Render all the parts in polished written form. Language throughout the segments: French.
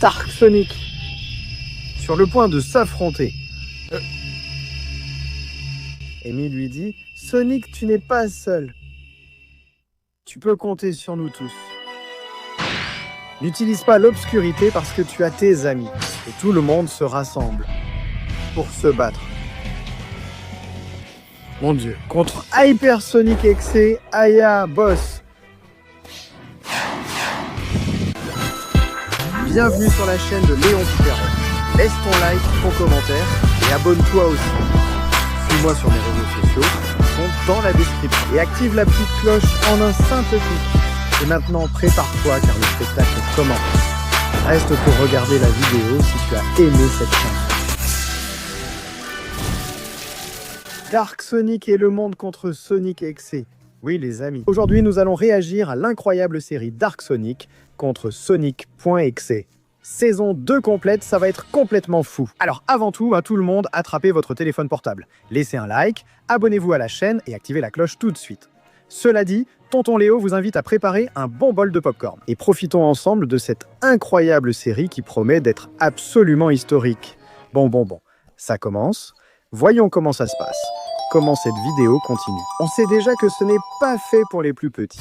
Dark Sonic, sur le point de s'affronter. Amy lui dit « Sonic, tu n'es pas seul. Tu peux compter sur nous tous. N'utilise pas l'obscurité parce que tu as tes amis. Et tout le monde se rassemble pour se battre. » Mon Dieu, contre Hyper Sonic XC, Aya, boss. Bienvenue sur la chaîne de Léon Piperon. Laisse ton like, ton commentaire et abonne-toi aussi. Suis-moi sur mes réseaux sociaux, ils sont dans la description. Et active la petite cloche en un simple clic. Et maintenant, prépare-toi car le spectacle commence. Reste pour regarder la vidéo si tu as aimé cette chanson. Dark Sonic et le monde contre Sonic XC. Oui les amis. Aujourd'hui nous allons réagir à l'incroyable série Dark Sonic contre Sonic.exe. Saison 2 complète, ça va être complètement fou. Alors avant tout, à tout le monde, attrapez votre téléphone portable. Laissez un like, abonnez-vous à la chaîne et activez la cloche tout de suite. Cela dit, Tonton Léo vous invite à préparer un bon bol de popcorn. Et profitons ensemble de cette incroyable série qui promet d'être absolument historique. Bon, ça commence. Voyons comment ça se passe. Comment cette vidéo continue. On sait déjà que ce n'est pas fait pour les plus petits.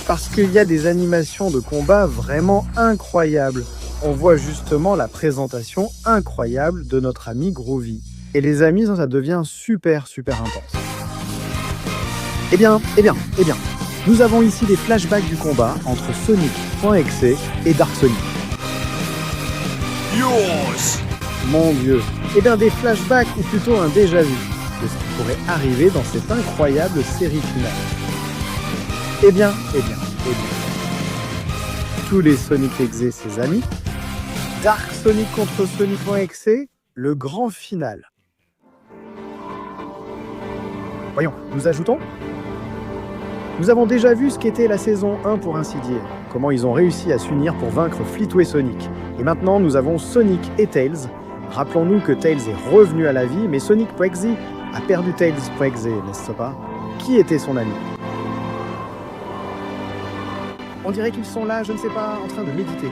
Parce qu'il y a des animations de combat vraiment incroyables. On voit justement la présentation incroyable de notre ami Groovy. Et les amis, ça devient super intense. Eh bien, nous avons ici des flashbacks du combat entre Sonic.exe et Dark Sonic. Yours. Mon Dieu. Eh bien, des flashbacks ou plutôt un déjà-vu de ce qui pourrait arriver dans cette incroyable série finale. Eh bien. Tous les Sonic XE et ses amis. Dark Sonic contre Sonic.exe, le grand final. Voyons, nous ajoutons. Nous avons déjà vu ce qu'était la saison 1 pour ainsi dire, comment ils ont réussi à s'unir pour vaincre Fleetway Sonic. Et maintenant nous avons Sonic et Tails. Rappelons-nous que Tails est revenu à la vie, mais Sonic.exe a perdu Tails.exe, n'est-ce pas? Qui était son ami? On dirait qu'ils sont là, je ne sais pas, en train de méditer.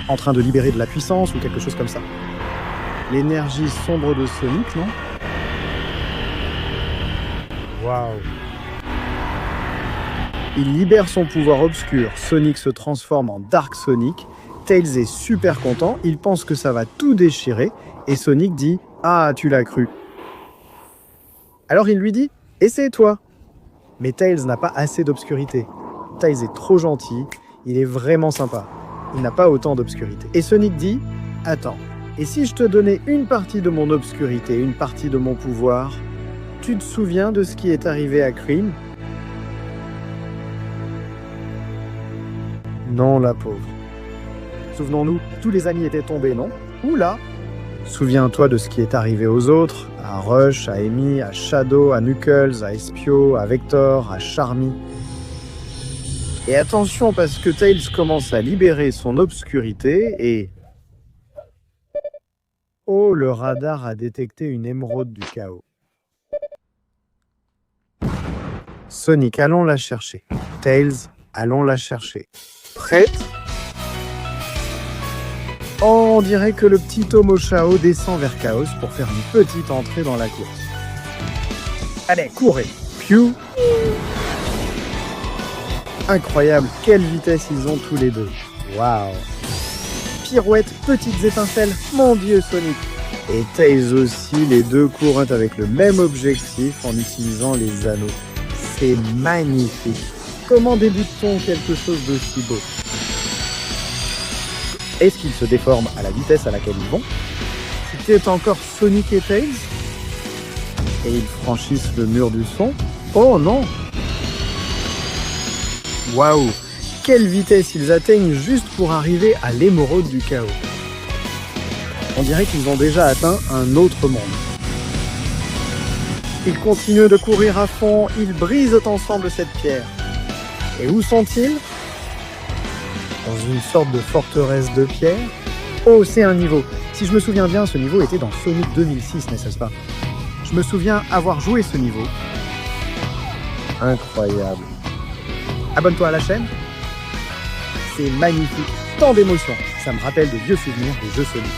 En train de libérer de la puissance ou quelque chose comme ça. L'énergie sombre de Sonic, non? Waouh! Il libère son pouvoir obscur. Sonic se transforme en Dark Sonic. Tails est super content. Il pense que ça va tout déchirer. Et Sonic dit « Ah, tu l'as cru. » Alors il lui dit « Essaie-toi. » Mais Tails n'a pas assez d'obscurité. Tails est trop gentil. Il est vraiment sympa. Il n'a pas autant d'obscurité. Et Sonic dit « Attends, et si je te donnais une partie de mon obscurité, une partie de mon pouvoir, tu te souviens de ce qui est arrivé à Cream ?» Non, la pauvre. Souvenons-nous, tous les amis étaient tombés, non? Oula! Souviens-toi de ce qui est arrivé aux autres, à Rush, à Amy, à Shadow, à Knuckles, à Espio, à Vector, à Charmy. Et attention parce que Tails commence à libérer son obscurité et... Oh, le radar a détecté une émeraude du chaos. Sonic, allons la chercher. Tails, allons la chercher. Prête? Oh, on dirait que le petit Tomo Chao descend vers Chaos pour faire une petite entrée dans la course. Allez, courez! Piou! Incroyable, quelle vitesse ils ont tous les deux. Waouh! Pirouette, petites étincelles, mon Dieu Sonic! Et Tails aussi, les deux courent avec le même objectif en utilisant les anneaux. C'est magnifique! Comment débute-t-on quelque chose d'aussi beau? Est-ce qu'ils se déforment à la vitesse à laquelle ils vont? C'était encore Sonic et Tails? Et ils franchissent le mur du son? Oh non! Waouh! Quelle vitesse ils atteignent juste pour arriver à l'émeraude du chaos. On dirait qu'ils ont déjà atteint un autre monde. Ils continuent de courir à fond, ils brisent ensemble cette pierre. Et où sont-ils? Dans une sorte de forteresse de pierre. Oh, c'est un niveau. Si je me souviens bien, ce niveau était dans Sonic 2006, n'est-ce pas? Je me souviens avoir joué ce niveau. Incroyable. Abonne-toi à la chaîne. C'est magnifique, tant d'émotions. Ça me rappelle de vieux souvenirs des jeux Sonic.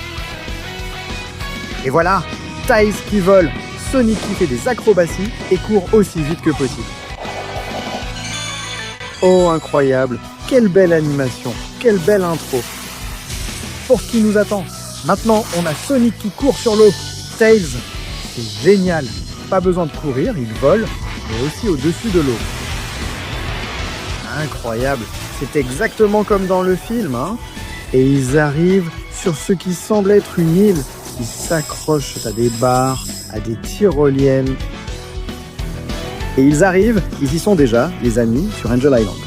Et voilà, Tails qui vole, Sonic qui fait des acrobaties et court aussi vite que possible. Oh, incroyable! Quelle belle animation, quelle belle intro. Pour ce qui nous attend, maintenant on a Sonic qui court sur l'eau. Tails, c'est génial. Pas besoin de courir, il vole, mais aussi au-dessus de l'eau. Incroyable, c'est exactement comme dans le film, hein. Et ils arrivent sur ce qui semble être une île. Ils s'accrochent à des barres, à des tyroliennes. Et ils arrivent, ils y sont déjà, les amis, sur Angel Island.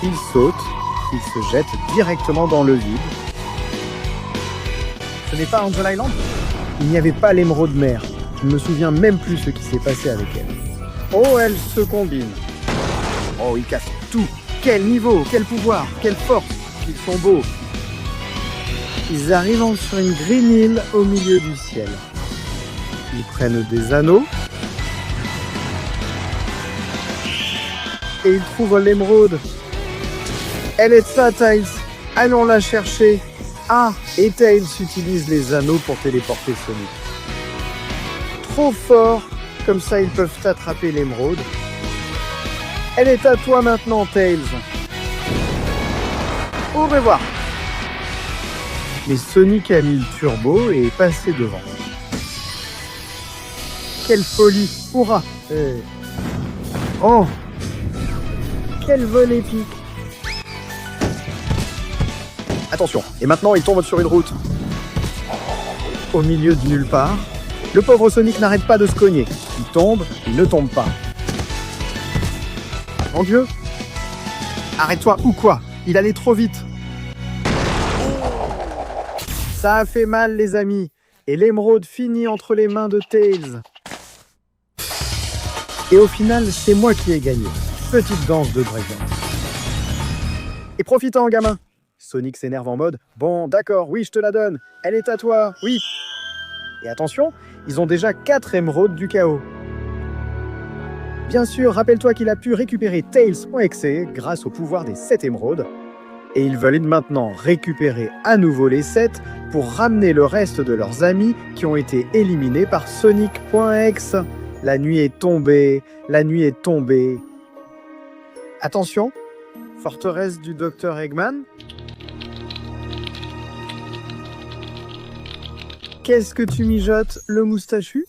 Ils sautent, ils se jettent directement dans le vide. Ce n'est pas Angel Island? Il n'y avait pas l'émeraude mer. Je ne me souviens même plus ce qui s'est passé avec elle. Oh, elle se combine. Oh, ils cassent tout. Quel niveau, quel pouvoir, quelle force. Ils sont beaux. Ils arrivent sur une green hill au milieu du ciel. Ils prennent des anneaux. Et ils trouvent l'émeraude. Elle est là, Tails. Allons la chercher. Ah, et Tails utilise les anneaux pour téléporter Sonic. Trop fort, comme ça ils peuvent attraper l'émeraude. Elle est à toi maintenant, Tails. Au revoir. Mais Sonic a mis le turbo et est passé devant. Quelle folie! Hurrah! Oh! Quel vol épique! Attention, et maintenant il tombe sur une route. Au milieu de nulle part, le pauvre Sonic n'arrête pas de se cogner. Il tombe, il ne tombe pas. Mon Dieu! Arrête-toi ou quoi? Il allait trop vite. Ça a fait mal, les amis. Et l'émeraude finit entre les mains de Tails. Et au final, c'est moi qui ai gagné. Petite danse de breakdance. Et profitant, gamin. Sonic s'énerve en mode « Bon, d'accord, oui, je te la donne. Elle est à toi, oui. » Et attention, ils ont déjà 4 émeraudes du chaos. Bien sûr, rappelle-toi qu'il a pu récupérer Tails.exe grâce au pouvoir des 7 émeraudes. Et ils veulent maintenant récupérer à nouveau les 7 pour ramener le reste de leurs amis qui ont été éliminés par Sonic.exe. La nuit est tombée, la nuit est tombée. Attention, forteresse du Dr Eggman. Qu'est-ce que tu mijotes, le moustachu?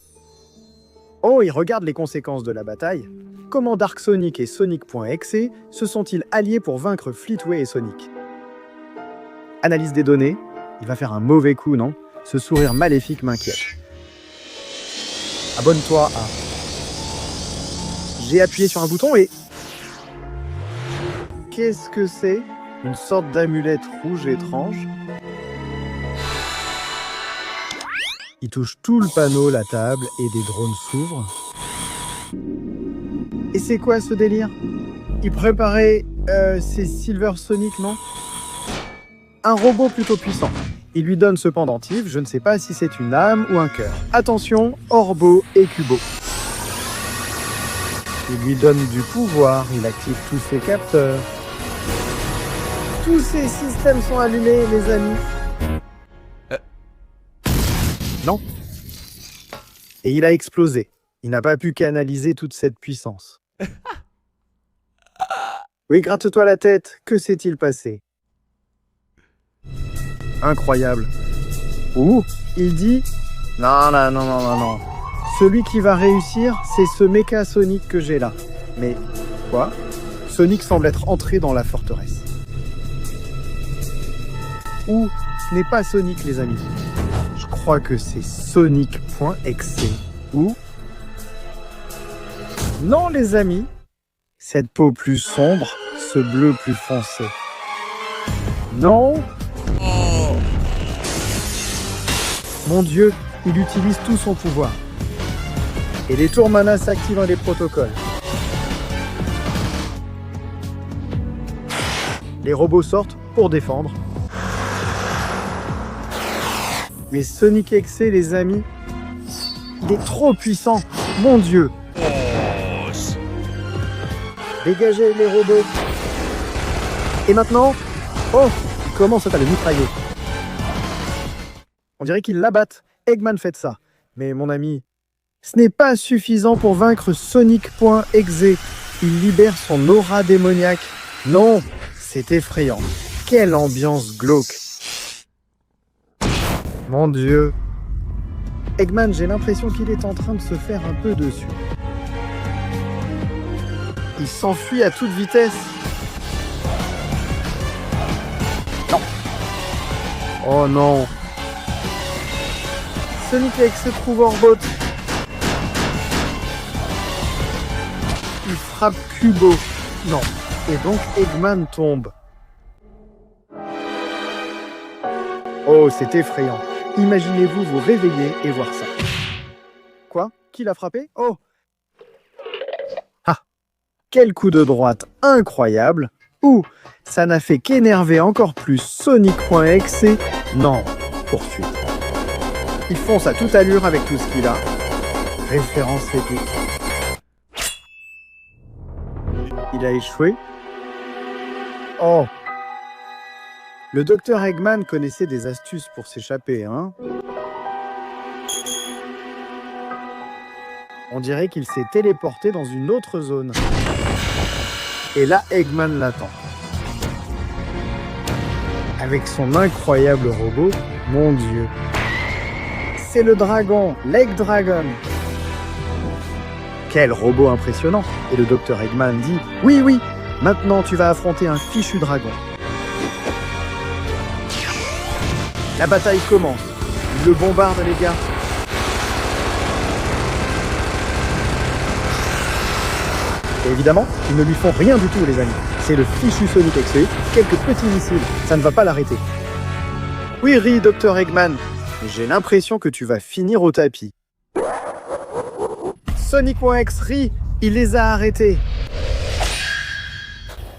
Oh, il regarde les conséquences de la bataille. Comment Dark Sonic et Sonic.exe se sont-ils alliés pour vaincre Fleetway et Sonic? Analyse des données. Il va faire un mauvais coup, non? Ce sourire maléfique m'inquiète. Abonne-toi à... J'ai appuyé sur un bouton et... Qu'est-ce que c'est? Une sorte d'amulette rouge étrange. Il touche tout le panneau, la table et des drones s'ouvrent. Et c'est quoi ce délire? Il préparait... c'est Silver Sonic, non? Un robot plutôt puissant. Il lui donne ce pendentif, je ne sais pas si c'est une âme ou un cœur. Attention, Orbo et Kubo. Il lui donne du pouvoir, il active tous ses capteurs. Tous ces systèmes sont allumés, les amis. Non. Et il a explosé. Il n'a pas pu canaliser toute cette puissance. Oui, gratte-toi la tête. Que s'est-il passé? Incroyable. Ouh, il dit... Non, non, non, non, non, non. Celui qui va réussir, c'est ce méca Sonic que j'ai là. Mais quoi? Sonic semble être entré dans la forteresse. Ou ce n'est pas Sonic, les amis. Je crois que c'est Sonic.exe. Ou... Non, les amis. Cette peau plus sombre, ce bleu plus foncé. Non. Mon Dieu, il utilise tout son pouvoir. Et les tours mana s'activent dans les protocoles. Les robots sortent pour défendre. Mais Sonic Exe, les amis, il est trop puissant. Mon Dieu. Dégagez les robots. Et maintenant, oh, il commence à le mitrailler. On dirait qu'ils l'abattent. Eggman fait ça. Mais mon ami, ce n'est pas suffisant pour vaincre Sonic.exe. Il libère son aura démoniaque. Non, c'est effrayant. Quelle ambiance glauque. Mon Dieu. Eggman, j'ai l'impression qu'il est en train de se faire un peu dessus. Il s'enfuit à toute vitesse. Non. Oh non. Sonic se trouve hors botte. Il frappe Kubo. Non. Et donc Eggman tombe. Oh, c'est effrayant. Imaginez-vous vous réveiller et voir ça. Quoi? Qui l'a frappé? Oh! Ah! Quel coup de droite incroyable! Ouh! Ça n'a fait qu'énerver encore plus Sonic.exe. Non, poursuite. Il fonce à toute allure avec tout ce qu'il a. Référence épique. Il a échoué. Oh! Le docteur Eggman connaissait des astuces pour s'échapper, hein? On dirait qu'il s'est téléporté dans une autre zone. Et là, Eggman l'attend. Avec son incroyable robot, mon Dieu. C'est le dragon, l'Egg Dragon. Quel robot impressionnant! Et le docteur Eggman dit « Oui, oui, maintenant tu vas affronter un fichu dragon. » La bataille commence. Il le bombarde, les gars. Et évidemment, ils ne lui font rien du tout, les amis. C'est le fichu Sonic Exe. Quelques petits missiles, ça ne va pas l'arrêter. Oui, ris, Dr. Eggman. Mais j'ai l'impression que tu vas finir au tapis. Sonic.exe rit. Il les a arrêtés.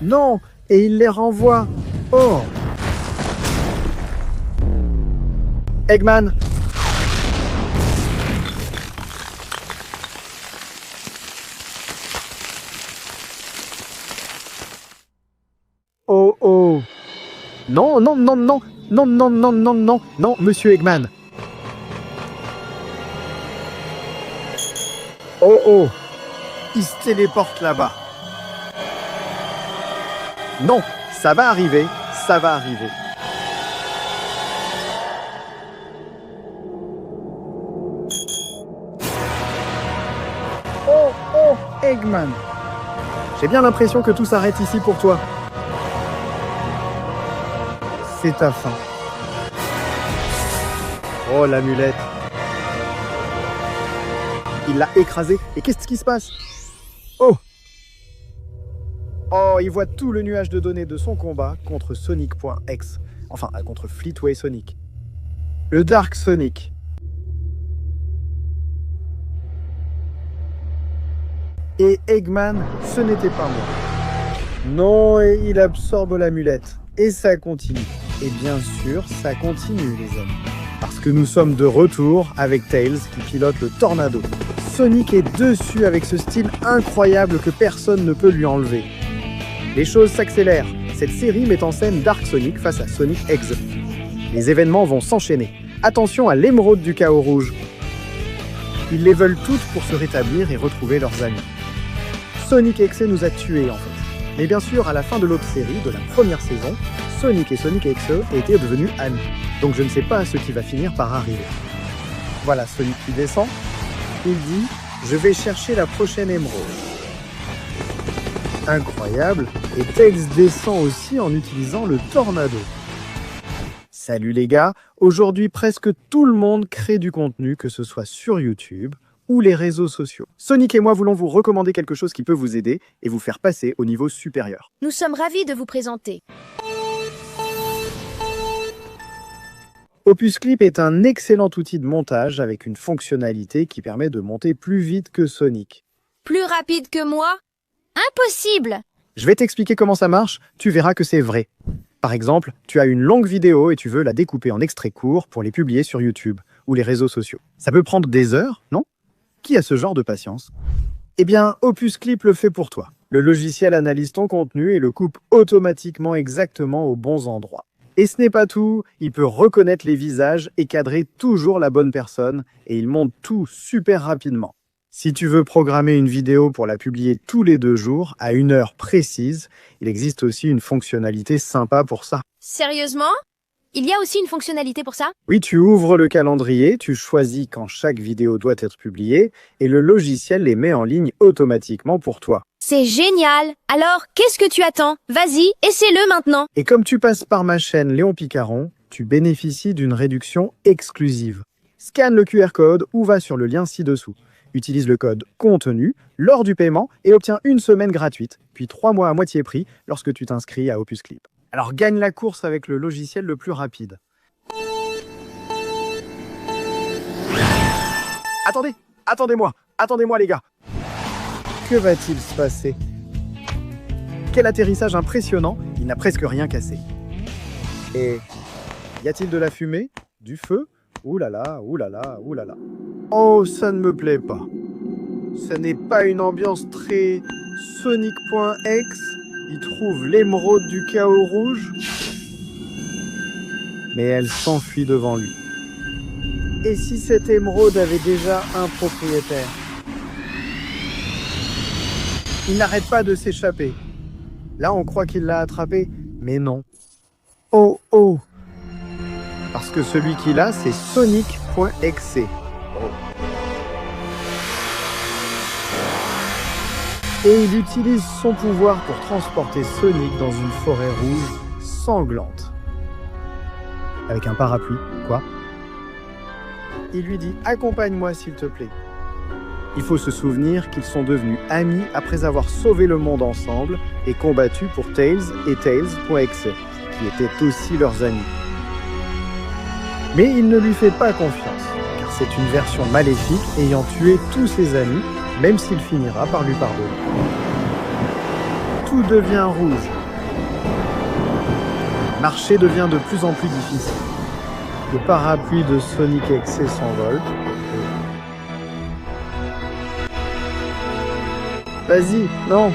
Non, et il les renvoie. Oh! Eggman. Oh oh. Non, non, non, non. Non, non, non, non, non. Non, monsieur Eggman. Oh oh. Il se téléporte là-bas. Non, ça va arriver. Ça va arriver. Oh, oh, Eggman. J'ai bien l'impression que tout s'arrête ici pour toi. C'est ta fin. Oh, l'amulette. Il l'a écrasé. Et qu'est-ce qui se passe? Oh. Oh, il voit tout le nuage de données de son combat contre Sonic.exe. Enfin, contre Fleetway Sonic. Le Dark Sonic. Et Eggman, ce n'était pas moi. Non, et il absorbe l'amulette. Et ça continue. Et bien sûr, ça continue, les amis. Parce que nous sommes de retour avec Tails qui pilote le Tornado. Sonic est dessus avec ce style incroyable que personne ne peut lui enlever. Les choses s'accélèrent. Cette série met en scène Dark Sonic face à Sonic Exe. Les événements vont s'enchaîner. Attention à l'émeraude du chaos rouge. Ils les veulent toutes pour se rétablir et retrouver leurs amis. Sonic Exe nous a tués en fait. Mais bien sûr, à la fin de l'autre série, de la première saison, Sonic et Sonic Exe étaient devenus amis. Donc je ne sais pas ce qui va finir par arriver. Voilà Sonic qui descend. Il dit « Je vais chercher la prochaine émeraude ». Incroyable. Et Tails descend aussi en utilisant le Tornado. Salut les gars. Aujourd'hui, presque tout le monde crée du contenu, que ce soit sur YouTube ou les réseaux sociaux. Sonic et moi voulons vous recommander quelque chose qui peut vous aider et vous faire passer au niveau supérieur. Nous sommes ravis de vous présenter. Opus Clip est un excellent outil de montage avec une fonctionnalité qui permet de monter plus vite que Sonic. Plus rapide que moi? Impossible! Je vais t'expliquer comment ça marche, tu verras que c'est vrai. Par exemple, tu as une longue vidéo et tu veux la découper en extraits courts pour les publier sur YouTube ou les réseaux sociaux. Ça peut prendre des heures, non? Qui a ce genre de patience? Eh bien, Opus Clip le fait pour toi. Le logiciel analyse ton contenu et le coupe automatiquement exactement aux bons endroits. Et ce n'est pas tout, il peut reconnaître les visages et cadrer toujours la bonne personne, et il monte tout super rapidement. Si tu veux programmer une vidéo pour la publier tous les 2 jours, à une heure précise, il existe aussi une fonctionnalité sympa pour ça. Sérieusement? Il y a aussi une fonctionnalité pour ça? Oui, tu ouvres le calendrier, tu choisis quand chaque vidéo doit être publiée, et le logiciel les met en ligne automatiquement pour toi. C'est génial! Alors, qu'est-ce que tu attends? Vas-y, essaie-le maintenant! Et comme tu passes par ma chaîne Léon Picaron, tu bénéficies d'une réduction exclusive. Scanne le QR code ou va sur le lien ci-dessous. Utilise le code CONTENU lors du paiement et obtiens 1 semaine gratuite, puis 3 mois à moitié prix lorsque tu t'inscris à Opus Clip. Alors gagne la course avec le logiciel le plus rapide. Attendez-moi les gars. Que va-t-il se passer? Quel atterrissage impressionnant, il n'a presque rien cassé. Et y a-t-il de la fumée? Du feu? Ouh là là, ouh là là, ouh là là. Oh, ça ne me plaît pas. Ce n'est pas une ambiance très Sonic.exe. Il trouve l'émeraude du chaos rouge. Mais elle s'enfuit devant lui. Et si cette émeraude avait déjà un propriétaire? Il n'arrête pas de s'échapper. Là, on croit qu'il l'a attrapé, mais non. Oh, oh! Parce que celui qu'il a, c'est Sonic.exe. Et il utilise son pouvoir pour transporter Sonic dans une forêt rouge sanglante. Avec un parapluie, quoi. Il lui dit « Accompagne-moi s'il te plaît ». Il faut se souvenir qu'ils sont devenus amis après avoir sauvé le monde ensemble et combattu pour Tails et Tails.exe, qui étaient aussi leurs amis. Mais il ne lui fait pas confiance, car c'est une version maléfique ayant tué tous ses amis, même s'il finira par lui pardonner. Tout devient rouge. Marcher devient de plus en plus difficile. Le parapluie de Sonic.exe s'envole. Vas-y, non.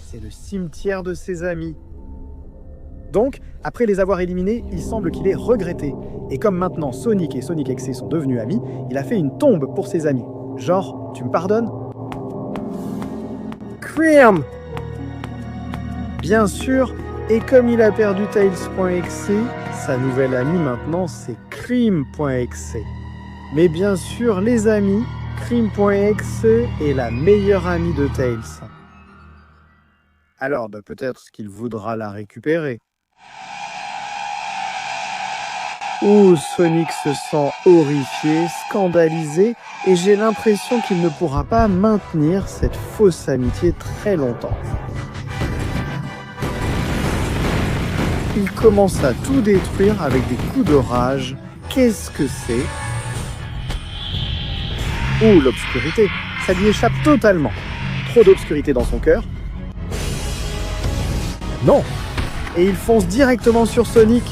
C'est le cimetière de ses amis. Donc, après les avoir éliminés, il semble qu'il ait regretté. Et comme maintenant Sonic et Sonic.exe sont devenus amis, il a fait une tombe pour ses amis. Genre, tu me pardonnes? Cream! Bien sûr, et comme il a perdu Tails.exe, sa nouvelle amie maintenant c'est Cream.exe. Mais bien sûr, les amis, Cream.exe est la meilleure amie de Tails. Alors, peut-être qu'il voudra la récupérer. Ouh, Sonic se sent horrifié, scandalisé, et j'ai l'impression qu'il ne pourra pas maintenir cette fausse amitié très longtemps. Il commence à tout détruire avec des coups de rage. Qu'est-ce que c'est? Ouh, l'obscurité, ça lui échappe totalement. Trop d'obscurité dans son cœur. Non! Et il fonce directement sur Sonic.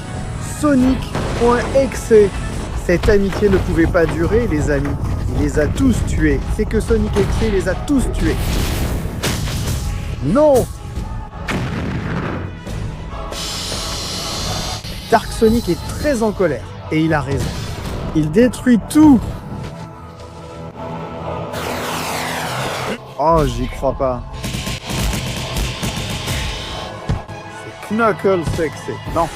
Sonic.exe. Cette amitié ne pouvait pas durer, les amis. Il les a tous tués. C'est que Sonic.exe les a tous tués. Non! Dark Sonic est très en colère. Et il a raison. Il détruit tout. Oh, j'y crois pas. C'est Knuckles.exe. Non.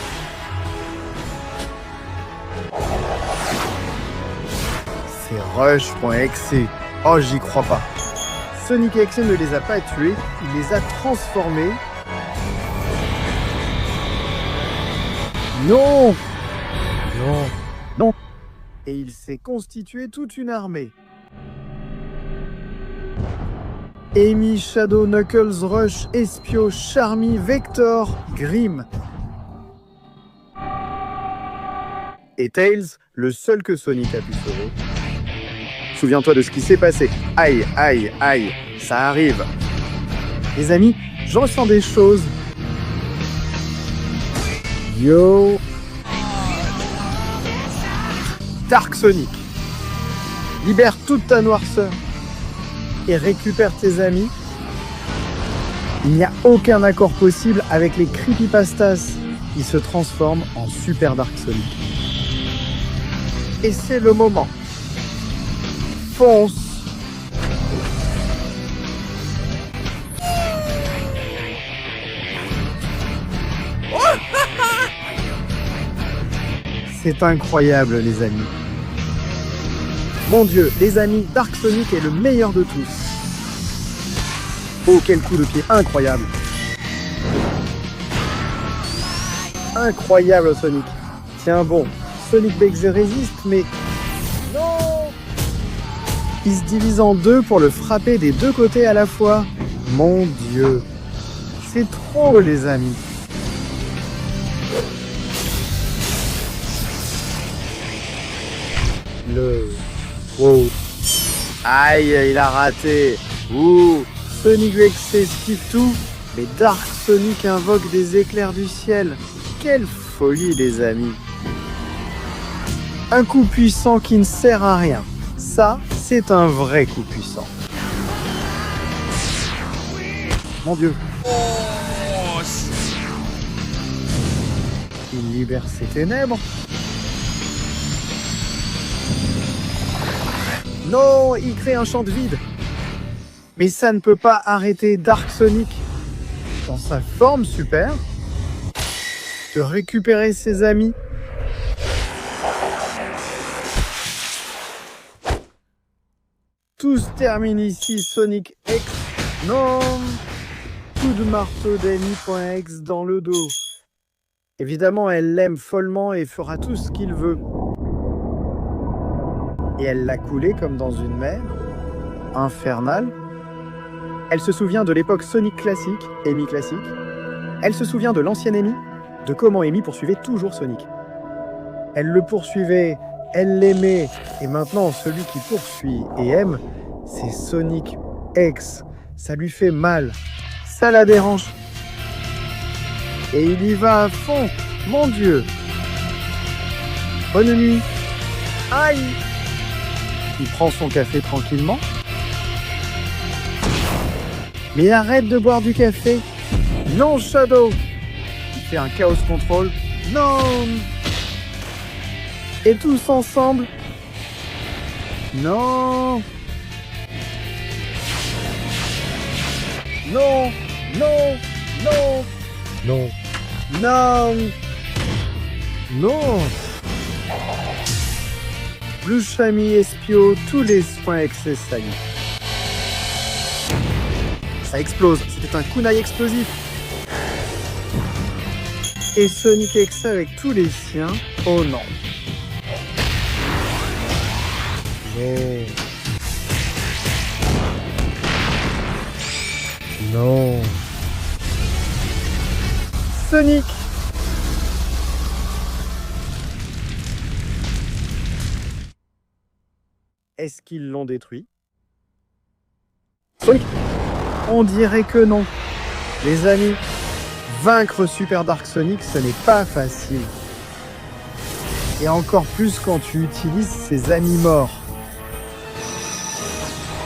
C'est Rush.exe. Oh, j'y crois pas. Sonic.exe ne les a pas tués, il les a transformés. Non! Non! Non! Et il s'est constitué toute une armée. Amy, Shadow, Knuckles, Rush, Espio, Charmy, Vector, Grim. Et Tails, le seul que Sonic a pu sauver. Souviens-toi de ce qui s'est passé. Aïe, aïe, aïe, ça arrive. Les amis, je ressens des choses. Yo. Dark Sonic. Libère toute ta noirceur. et récupère tes amis. Il n'y a aucun accord possible avec les creepypastas. Il se transforme en Super Dark Sonic. Et c'est le moment. Fonce! C'est incroyable, les amis. Mon Dieu, les amis, Dark Sonic est le meilleur de tous. Oh, quel coup de pied incroyable. Incroyable, Sonic. Tiens bon, Sonic BXZ résiste, mais... Non! Il se divise en deux pour le frapper des deux côtés à la fois. Mon Dieu. C'est trop, les amis. Wow. Aïe, il a raté. Ouh. Sonic BXZ esquive tout, mais Dark Sonic invoque des éclairs du ciel. Quelle folie, les amis. Un coup puissant qui ne sert à rien. Ça, c'est un vrai coup puissant. Mon Dieu. Il libère ses ténèbres. Non, il crée un champ de vide. Mais ça ne peut pas arrêter Dark Sonic, dans sa forme super, de récupérer ses amis. Tout se termine ici, Sonic X. Non! Coup de marteau d'Amy.X dans le dos. Évidemment, elle l'aime follement et fera tout ce qu'il veut. Et elle l'a coulé comme dans une mer infernale. Elle se souvient de l'époque Sonic classique, Amy classique. Elle se souvient de l'ancienne Amy, de comment Amy poursuivait toujours Sonic. Elle le poursuivait, elle l'aimait, et maintenant celui qui poursuit et aime, c'est Sonic X. Ça lui fait mal, ça la dérange. Et il y va à fond, mon Dieu. Bonne nuit. Aïe. Il prend son café tranquillement. Mais arrête de boire du café. Non, Shadow. Il fait un chaos control. Non. Et tous ensemble. Non. Non. Non. Non. Non. Non. Non. Blue Shami, Espio, tous les soins excès saillants. Ça explose, c'était un kunai explosif. Et Sonic X avec tous les siens, oh non. Oh. Non. Sonic. Est-ce qu'ils l'ont détruit? Sonic. On dirait que non. Les amis, vaincre Super Dark Sonic, ce n'est pas facile. Et encore plus quand tu utilises ses amis morts.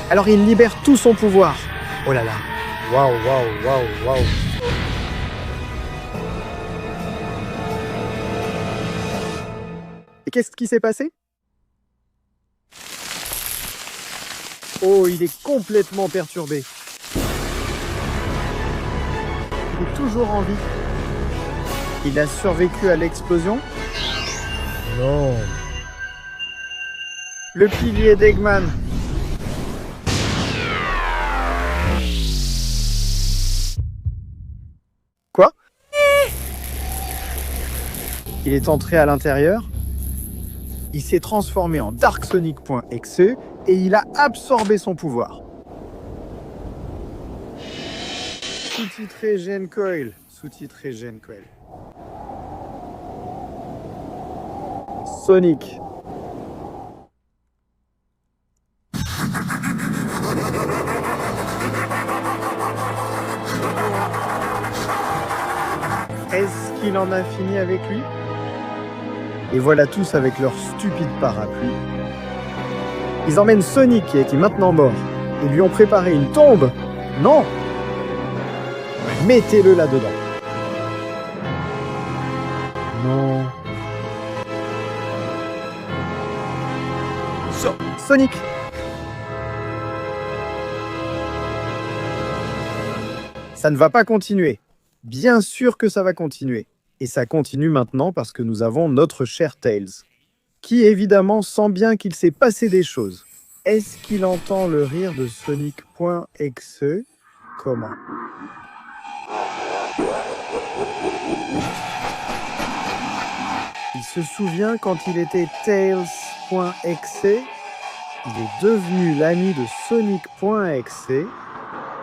Alors il libère tout son pouvoir. Oh là là. Waouh, waouh, waouh, waouh. Et qu'est-ce qui s'est passé? Oh, il est complètement perturbé. Il est toujours en vie. Il a survécu à l'explosion? Non. Le pilier d'Eggman. Quoi? Il est entré à l'intérieur. Il s'est transformé en Dark Sonic.exe et il a absorbé son pouvoir. Sous-titré Gen Coil. Sous-titré Gen Coil. Sonic. Est-ce qu'il en a fini avec lui? Et voilà tous avec leur stupide parapluie. Ils emmènent Sonic qui est maintenant mort Ils lui ont préparé une tombe. Non. Mettez-le là-dedans. Non. Sonic. Ça ne va pas continuer. Bien sûr que ça va continuer. Et ça continue maintenant parce que nous avons notre cher Tails, qui évidemment sent bien qu'il s'est passé des choses. Est-ce qu'il entend le rire de Sonic.exe? Comment? Il se souvient quand il était Tails.exe, il est devenu l'ami de Sonic.exe,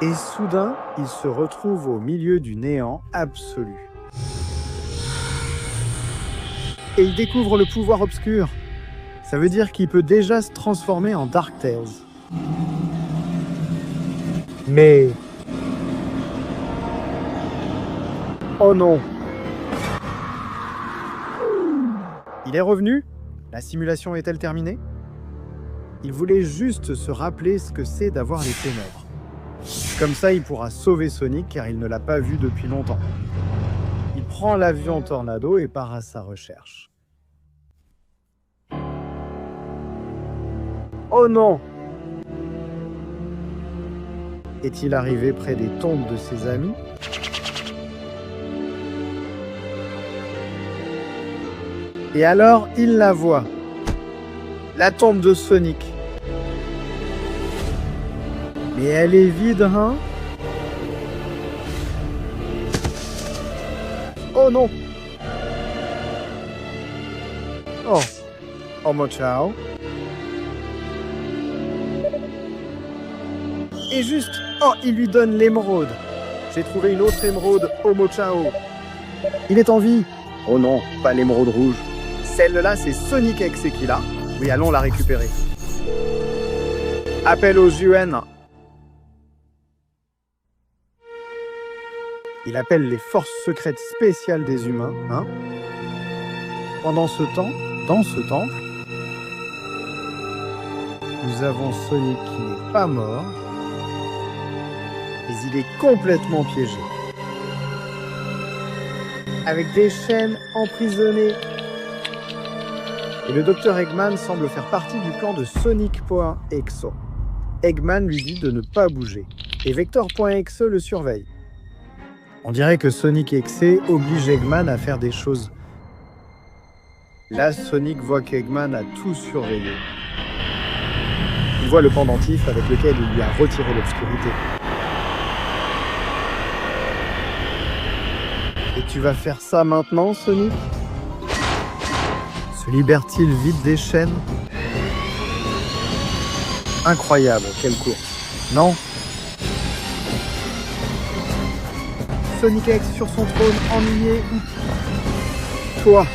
et soudain, il se retrouve au milieu du néant absolu. Et il découvre le pouvoir obscur. Ça veut dire qu'il peut déjà se transformer en Dark Tails. Mais... oh non! Il est revenu? La simulation est-elle terminée? Il voulait juste se rappeler ce que c'est d'avoir les ténèbres. Comme ça, il pourra sauver Sonic car il ne l'a pas vu depuis longtemps. Il prend l'avion Tornado et part à sa recherche. Oh non! Est-il arrivé près des tombes de ses amis? Et alors, il la voit. La tombe de Sonic. Mais elle est vide, hein? Oh non! Oh! Homo ciao! Et juste, oh, il lui donne l'émeraude. J'ai trouvé une autre émeraude, Homo ciao. Il est en vie. Oh non, pas l'émeraude rouge. Celle-là, c'est Sonic.exe qui l'a. Oui, allons la récupérer. Appel aux UN. Il appelle les forces secrètes spéciales des humains, hein. Pendant ce temps, dans ce temple, nous avons Sonic qui n'est pas mort, mais il est complètement piégé. Avec des chaînes emprisonnées. Et le docteur Eggman semble faire partie du plan de Sonic.exe. Eggman lui dit de ne pas bouger, et Vector.exe le surveille. On dirait que Sonic.exe oblige Eggman à faire des choses. Là, Sonic voit qu'Eggman a tout surveillé. Il voit le pendentif avec lequel il lui a retiré l'obscurité. Et tu vas faire ça maintenant, Sonic? Se libère-t-il vite des chaînes? Incroyable, quelle course. Non? Sonic.exe sur son trône, ennuyé. Toi.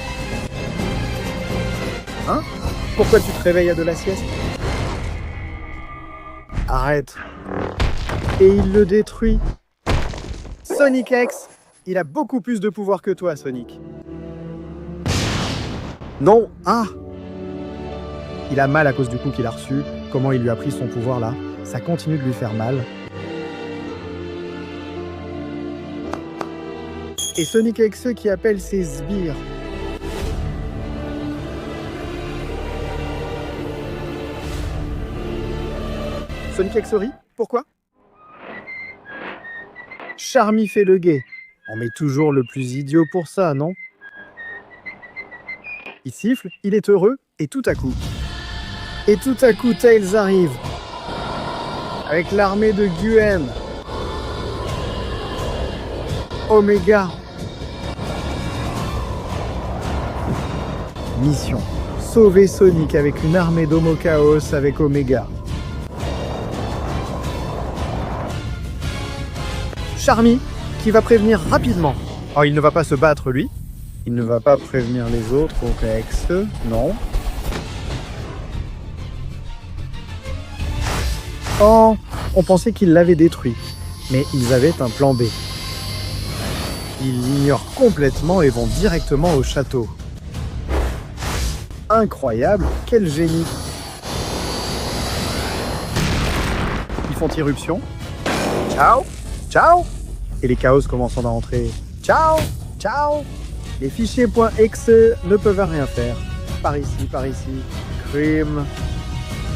Hein? Pourquoi tu te réveilles à de la sieste? Arrête. Et il le détruit. Sonic.exe, il a beaucoup plus de pouvoir que toi, Sonic. Non. Ah! Il a mal à cause du coup qu'il a reçu. Comment il lui a pris son pouvoir là? Ça continue de lui faire mal. Et Sonic.exe qui appelle ses sbires. Sonic.exe rit? Pourquoi? Charmy fait le guet. On met toujours le plus idiot pour ça, non? Il siffle, il est heureux, et tout à coup, Tails arrive. Avec l'armée de Guen. Omega. Mission. Sauver Sonic avec une armée d'Homo Chaos avec Omega. Charmy, qui va prévenir rapidement. Oh, il ne va pas se battre, lui. Il ne va pas prévenir les autres, donc Exe, non. Oh, on pensait qu'ils l'avaient détruit. Mais ils avaient un plan B. Ils l'ignorent complètement et vont directement au château. Incroyable, quel génie! Il font irruption. Ciao, ciao. Et les chaos commencent à entrer. Ciao, ciao. Les fichiers .exe ne peuvent rien faire. Par ici, par ici. Crime.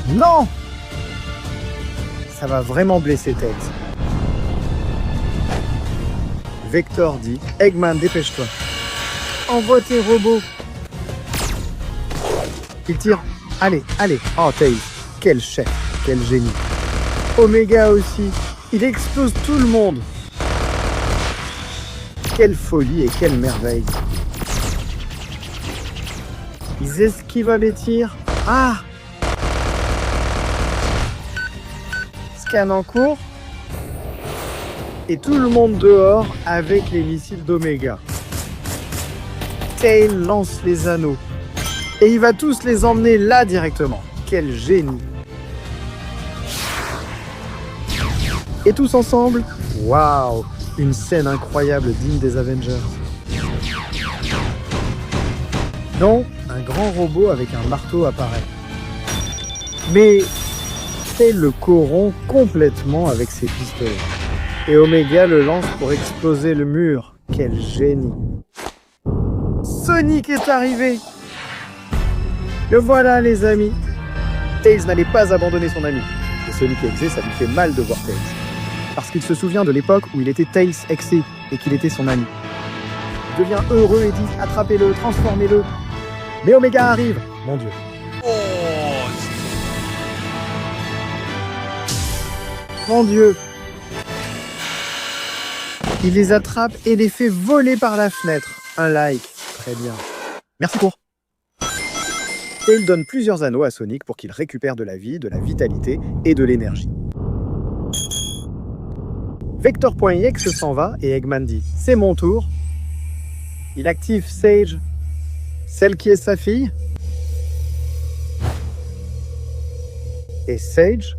Non! Ça va vraiment blesser Tails. Vector dit, Eggman, dépêche-toi. Envoie tes robots. Il tire. Allez, allez. Oh, Tails. Quel chef. Quel génie. Omega aussi. Il explose tout le monde. Quelle folie et quelle merveille. Ils esquivent les tirs. Ah! Scan en cours. Et tout le monde dehors avec les missiles d'Omega. Tails lance les anneaux. Et il va tous les emmener là directement. Quel génie. Et tous ensemble, waouh, une scène incroyable digne des Avengers. Non, un grand robot avec un marteau apparaît. Mais Tails le corrompt complètement avec ses pistolets. Et Omega le lance pour exploser le mur. Quel génie. Sonic est arrivé. Le voilà les amis. Tails n'allait pas abandonner son ami. Et Sonic Exe, ça lui fait mal de voir Tails. Parce qu'il se souvient de l'époque où il était Tails Exe et qu'il était son ami. Il devient heureux et dit « Attrapez-le, transformez-le ». Mais Omega arrive. Mon Dieu. Mon Dieu. Il les attrape et les fait voler par la fenêtre. Un like. Très bien. Merci pour. Et il donne plusieurs anneaux à Sonic pour qu'il récupère de la vie, de la vitalité et de l'énergie. Vector.exe s'en va et Eggman dit « C'est mon tour ». Il active Sage, celle qui est sa fille. Et Sage,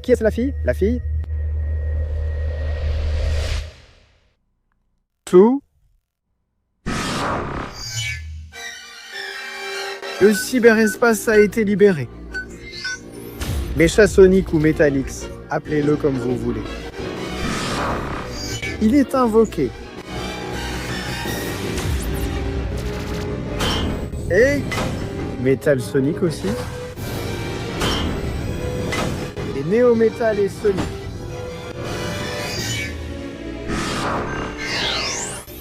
qui est la fille? La fille. Tout. Le cyberespace a été libéré. Mécha Sonic ou Metallix, appelez-le comme vous voulez. Il est invoqué. Et Metal Sonic aussi. Et Neo Metal et Sonic.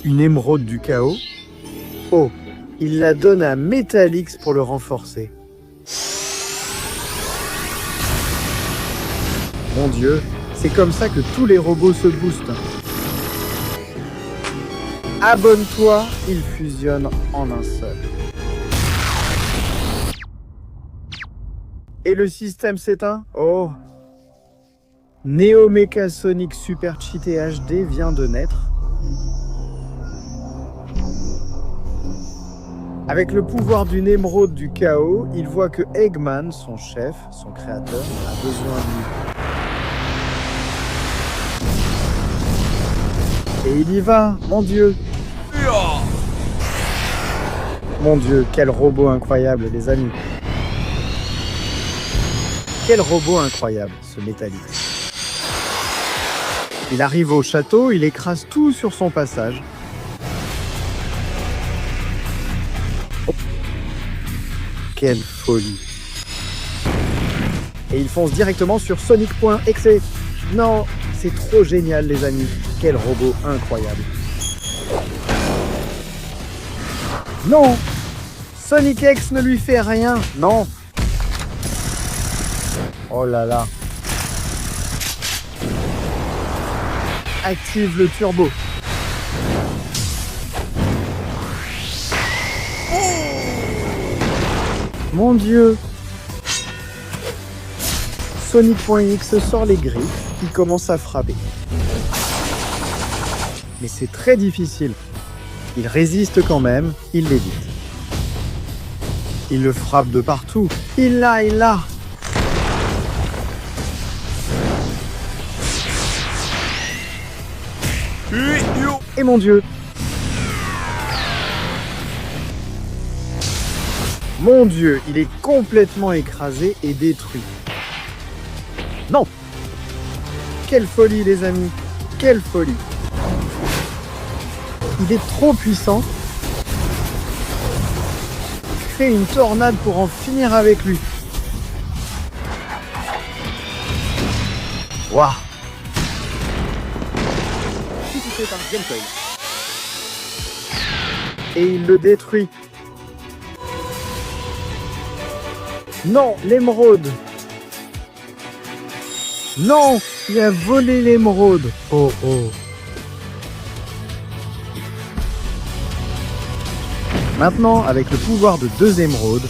Une émeraude du chaos. Oh, il la donne à Metallix pour le renforcer. Mon Dieu, c'est comme ça que tous les robots se boostent. Abonne-toi, ils fusionnent en un seul. Et le système s'éteint? Oh. Neo Mecha Sonic Super Cheaté HD vient de naître. Avec le pouvoir d'une émeraude du chaos, il voit que Eggman, son chef, son créateur, a besoin de lui. Et il y va, mon Dieu. Mon Dieu, quel robot incroyable, les amis. Quel robot incroyable, ce Metallix. Il arrive au château, il écrase tout sur son passage. Oh. Quelle folie. Et il fonce directement sur Sonic.exe. Non, c'est trop génial, les amis. Quel robot incroyable. Non! Sonic X ne lui fait rien, non! Oh là là! Active le turbo. Mon Dieu! Sonic.exe sort les griffes, il commence à frapper. Mais c'est très difficile. Il résiste quand même, il l'évite. Il le frappe de partout. Il l'a. Et mon Dieu. Mon Dieu, il est complètement écrasé et détruit. Non, Quelle folie les amis, quelle folie. Il est trop puissant. Crée une tornade pour en finir avec lui. Waouh. Par Gencoil. Et il le détruit. Non, l'émeraude. Non, il a volé l'émeraude. Oh oh. Maintenant, avec le pouvoir de 2 émeraudes,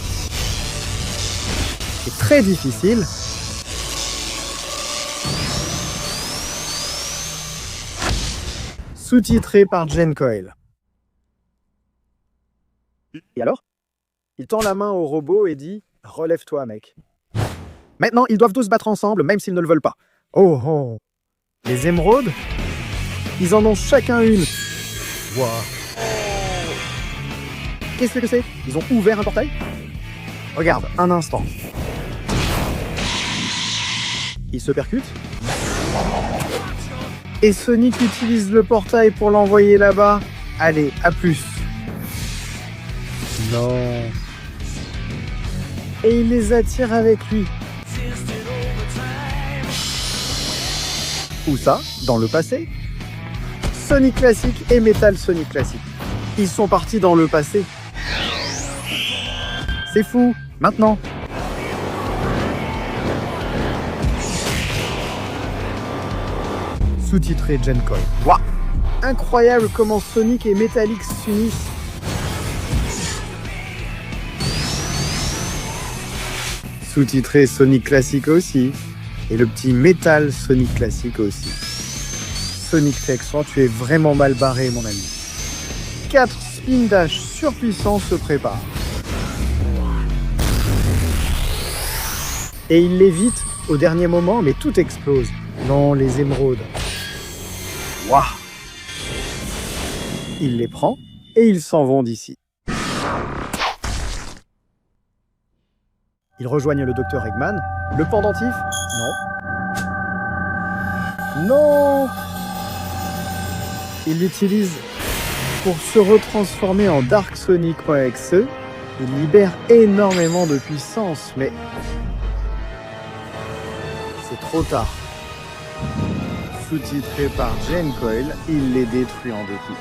c'est très difficile. Sous-titré par Gencoil. Et alors? Il tend la main au robot et dit « Relève-toi, mec. » Maintenant, ils doivent tous se battre ensemble, même s'ils ne le veulent pas. Oh oh. Les émeraudes? Ils en ont chacun une. Wow. Qu'est-ce que c'est? Ils ont ouvert un portail? Regarde, un instant. Ils se percutent. Et Sonic utilise le portail pour l'envoyer là-bas. Allez, à plus. Non. Et il les attire avec lui. Où ça? Dans le passé? Sonic classique et Metal Sonic classique. Ils sont partis dans le passé. C'est fou. Maintenant. Sous-titré Gencoil. Waouh! Incroyable comment Sonic et Metallix s'unissent. Sous-titré Sonic classique aussi. Et le petit Metal Sonic classique aussi. Sonic Texan, tu es vraiment mal barré, mon ami. 4 spin dash surpuissants se préparent. Et il l'évite au dernier moment, mais tout explose. Non, les émeraudes. Waouh! Il les prend et ils s'en vont d'ici. Ils rejoignent le docteur Eggman. Le pendentif? Non. Non! Il l'utilise pour se retransformer en Dark Sonic.exe. Il libère énormément de puissance, mais c'est trop tard. Sous-titré par Gencoil, il les détruit en 2 coups.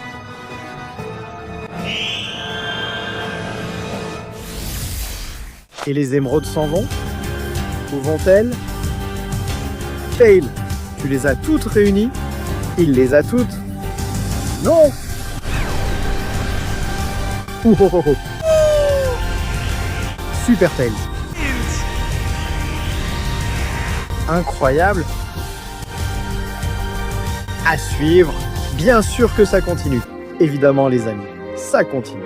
Et les émeraudes s'en vont? Où vont-elles? Tail, tu les as toutes réunies? Il les a toutes? Non! Oh oh oh oh! Super Tails! Incroyable! À suivre, bien sûr que ça continue. Évidemment les amis, ça continue.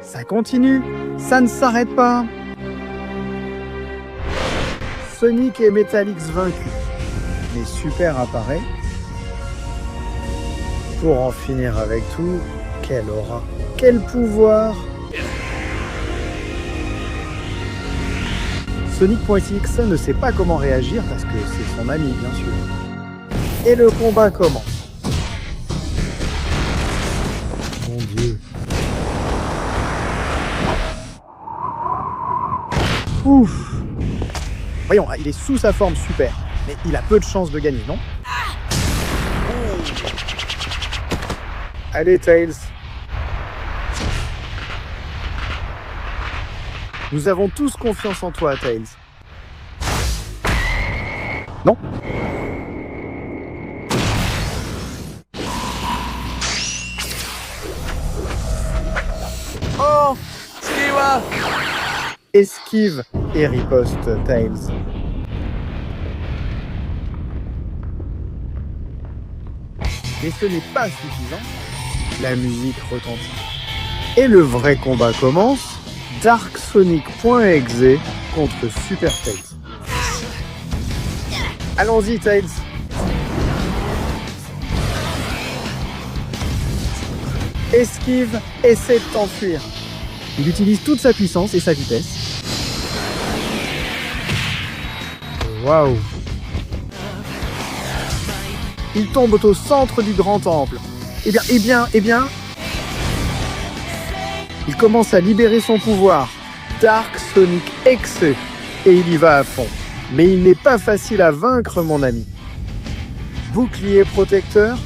Ça continue, ça ne s'arrête pas. Sonic et Metallix vaincus. Mais Super apparaît. Pour en finir avec tout, quelle aura, quel pouvoir. Sonic.exe ne sait pas comment réagir parce que c'est son ami bien sûr. Et le combat commence. Mon Dieu. Ouf. Voyons, il est sous sa forme super. Mais il a peu de chances de gagner, non? Allez, Tails. Nous avons tous confiance en toi, Tails. Non? Oh! Esquive et riposte, Tails. Mais ce n'est pas suffisant. La musique retentit. Et le vrai combat commence. Dark Sonic.exe contre Super Tails. Allons-y, Tails. Esquive, essaie de t'enfuir. Il utilise toute sa puissance et sa vitesse. Waouh! Il tombe au centre du grand temple. Eh bien... Il commence à libérer son pouvoir. Dark Sonic X. Et il y va à fond. Mais il n'est pas facile à vaincre, mon ami. Bouclier protecteur.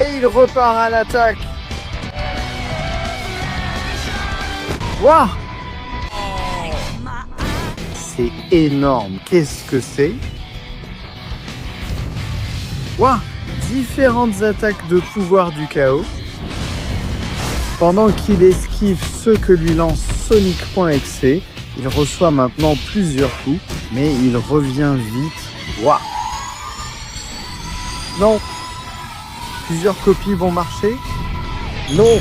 Et il repart à l'attaque. Waouh! C'est énorme. Qu'est-ce que c'est? Waouh! Différentes attaques de pouvoir du chaos. Pendant qu'il esquive ceux que lui lance Sonic.exe, il reçoit maintenant plusieurs coups, mais il revient vite. Waouh! Non! Plusieurs copies vont marcher? Non!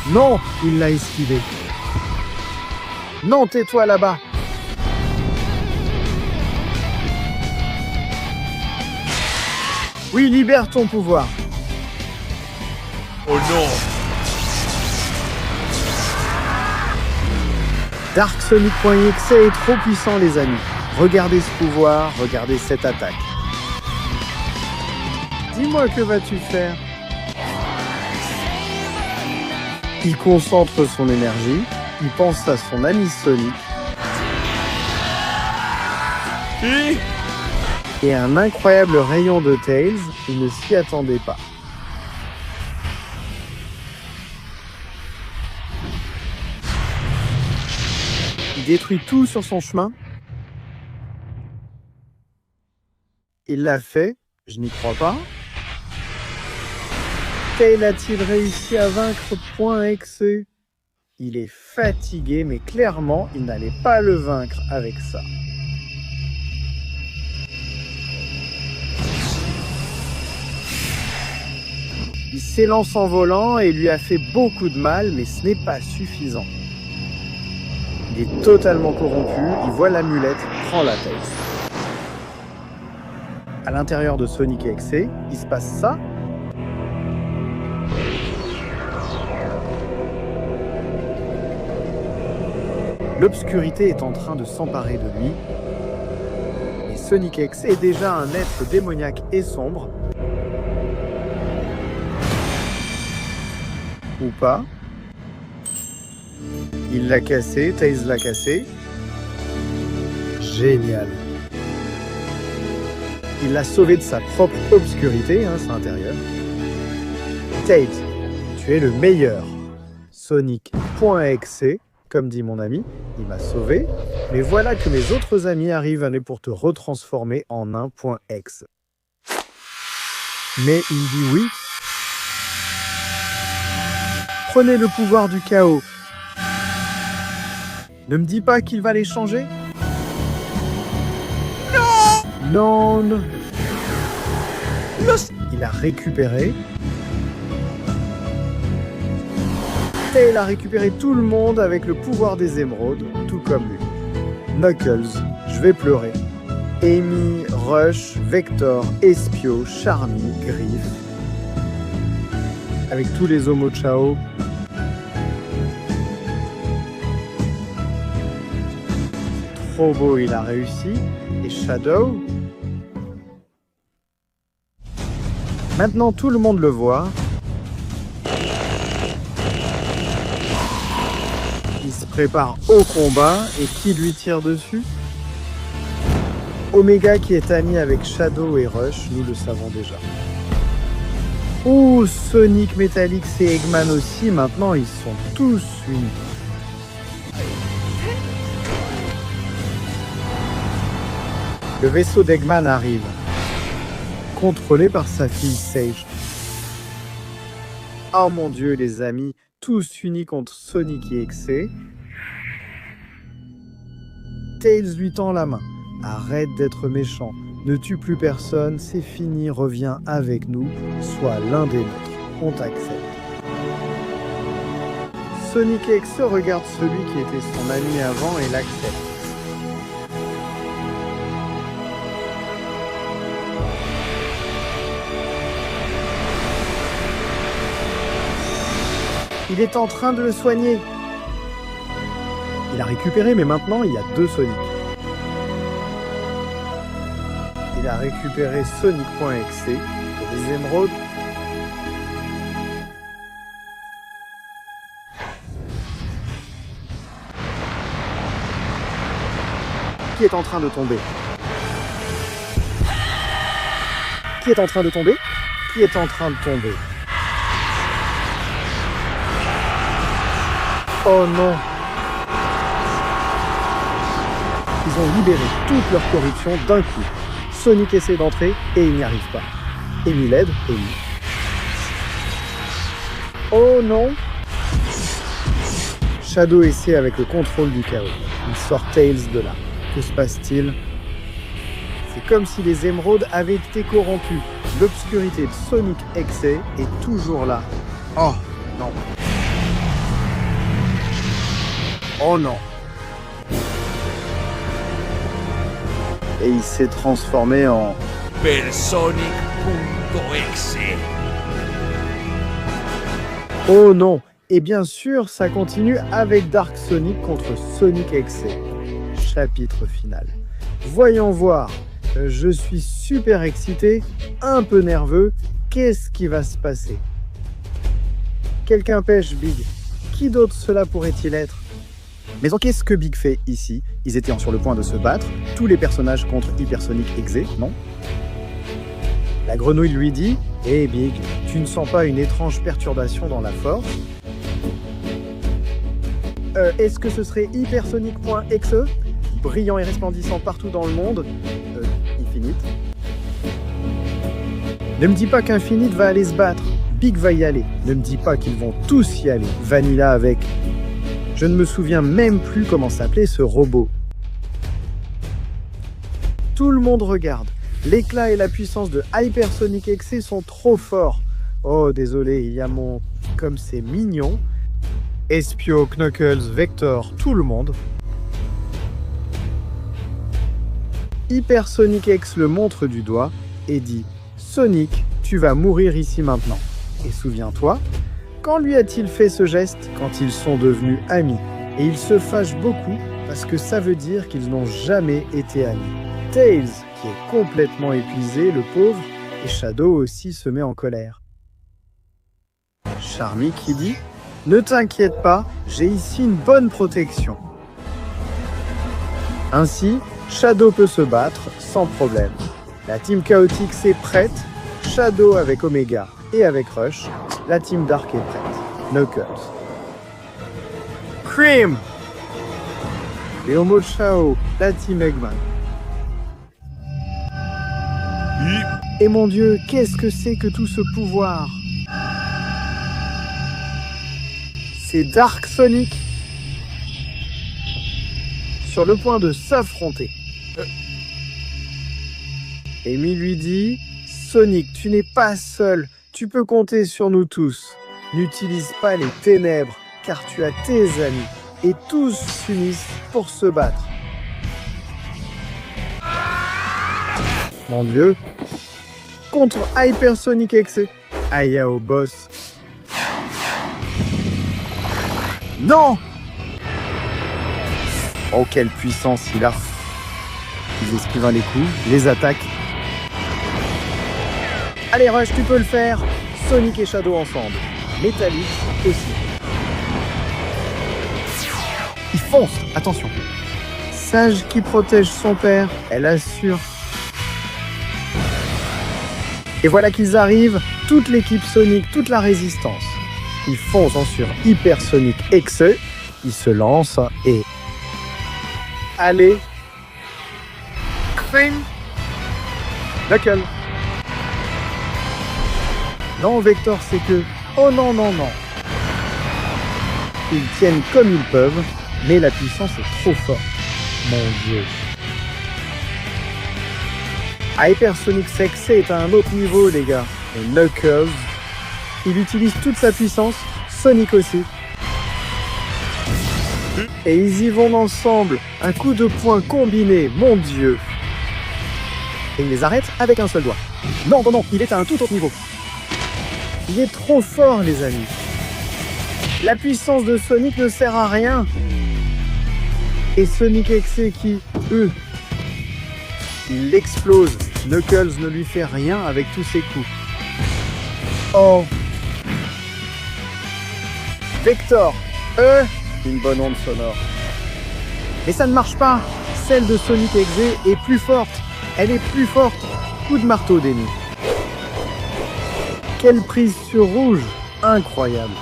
Non! Il l'a esquivé. Non, tais-toi là-bas! Oui, libère ton pouvoir. Oh non! Dark Sonic.exe est trop puissant, les amis. Regardez ce pouvoir, regardez cette attaque. Dis-moi, que vas-tu faire? Il concentre son énergie, il pense à son ami Sonic. Et un incroyable rayon de Tails, il ne s'y attendait pas. Il détruit tout sur son chemin. Il l'a fait, je n'y crois pas. Tails a-t-il réussi à vaincre .exe? Il est fatigué, mais clairement, il n'allait pas le vaincre avec ça. Il s'élance en volant et lui a fait beaucoup de mal, mais ce n'est pas suffisant. Il est totalement corrompu, il voit l'amulette, prend la tête. À l'intérieur de Sonic X, il se passe ça. L'obscurité est en train de s'emparer de lui. Et Sonic X est déjà un être démoniaque et sombre. Ou pas. Il l'a cassé, Tails l'a cassé. Génial. Il l'a sauvé de sa propre obscurité, c'est intérieur. Tails, tu es le meilleur. Sonic.exe, comme dit mon ami, il m'a sauvé. Mais voilà que mes autres amis arrivent pour te retransformer en un .exe. Mais il dit oui. Prenez le pouvoir du chaos. Ne me dis pas qu'il va les changer. Non. Non. Il a récupéré. Tails a récupéré tout le monde avec le pouvoir des émeraudes, tout comme lui. Knuckles, je vais pleurer. Amy, Rush, Vector, Espio, Charmy, Griff. Avec tous les Omochao. Trop beau, il a réussi. Et Shadow. Maintenant, tout le monde le voit. Il se prépare au combat. Et qui lui tire dessus? Omega qui est ami avec Shadow et Rush, nous le savons déjà. Oh, Sonic, Metallix et Eggman aussi, maintenant ils sont tous unis. Le vaisseau d'Eggman arrive, contrôlé par sa fille Sage. Oh mon Dieu, les amis, tous unis contre Sonic et Exe. Tails lui tend la main. Arrête d'être méchant, ne tue plus personne, c'est fini, reviens avec nous, sois l'un des nôtres, on t'accepte. Sonic et Exe regarde celui qui était son ami avant et l'accepte. Il est en train de le soigner. Il a récupéré, mais maintenant il y a deux Sonic. a récupéré Sonic.exe et les émeraudes. Qui est en train de tomber? Qui est en train de tomber? Qui est en train de tomber? Oh non! Ils ont libéré toute leur corruption d'un coup. Sonic essaie d'entrer et il n'y arrive pas. Amy l'aide et lui. Oh non! Shadow essaie avec le contrôle du chaos. Il sort Tails de là. Que se passe-t-il? C'est comme si les émeraudes avaient été corrompues. L'obscurité de Sonic.exe est toujours là. Oh non! Oh non! Et il s'est transformé en... Sonic.exe. Oh non! Et bien sûr, ça continue avec Dark Sonic contre Sonic.exe. Chapitre final. Voyons voir. Je suis super excité, un peu nerveux. Qu'est-ce qui va se passer? Quelqu'un pêche Big. Qui d'autre cela pourrait-il être? Mais qu'est-ce que Big fait ici? Ils étaient sur le point de se battre, tous les personnages contre Hypersonic.exe, non? La grenouille lui dit « Hé Big, tu ne sens pas une étrange perturbation dans la force ?» Est-ce que ce serait Hypersonic.exe? Brillant et resplendissant partout dans le monde. Infinite. Ne me dis pas qu'Infinite va aller se battre. Big va y aller. Ne me dis pas qu'ils vont tous y aller. Vanilla avec... Je ne me souviens même plus comment s'appelait ce robot. Tout le monde regarde. L'éclat et la puissance de Hypersonic.exe sont trop forts. Oh, désolé, il y a mon... Comme c'est mignon. Espio, Knuckles, Vector, tout le monde. Hypersonic.exe le montre du doigt et dit « Sonic, tu vas mourir ici maintenant. » Et souviens-toi, quand lui a-t-il fait ce geste? Quand ils sont devenus amis. Et ils se fâchent beaucoup parce que ça veut dire qu'ils n'ont jamais été amis. Tails, qui est complètement épuisé, le pauvre, et Shadow aussi se met en colère. Charmy qui dit « Ne t'inquiète pas, j'ai ici une bonne protection. » Ainsi, Shadow peut se battre sans problème. La team chaotique est prête, Shadow avec Omega et avec Rush, la team Dark est prête. Knuckles. Cream et Homo Chao, la team Eggman. Et mon Dieu, qu'est-ce que c'est que tout ce pouvoir? C'est Dark Sonic sur le point de s'affronter. Amy lui dit « Sonic, tu n'es pas seul, tu peux compter sur nous tous. N'utilise pas les ténèbres, car tu as tes amis, et tous s'unissent pour se battre. » Mon Dieu. Contre Hypersonic.exe. Aya au boss. Non! Oh, quelle puissance il a. Ils esquivent les coups, les attaques. Allez Rush, tu peux le faire. Sonic et Shadow ensemble. Metallic aussi. Il fonce, attention. Sage qui protège son père, elle assure. Et voilà qu'ils arrivent, toute l'équipe Sonic, toute la résistance. Ils foncent sur Hypersonic.exe, ils se lancent et... Allez. Cream. Knuckles. Non, Vector, c'est que... Oh non, non, non. Ils tiennent comme ils peuvent, mais la puissance est trop forte. Mon Dieu. Hypersonic.exe est à un autre niveau, les gars. Et Knuckles, il utilise toute sa puissance, Sonic aussi. Et ils y vont ensemble. Un coup de poing combiné, mon Dieu. Et il les arrête avec un seul doigt. Non, non, non, il est à un tout autre niveau. Il est trop fort, les amis. La puissance de Sonic ne sert à rien. Et Sonic.exe qui, il explose. Knuckles ne lui fait rien avec tous ses coups. Oh! Vector! Une bonne onde sonore. Mais ça ne marche pas! Celle de Sonic Exe est plus forte! Elle est plus forte! Coup de marteau d'Eni. Quelle prise sur rouge! Incroyable!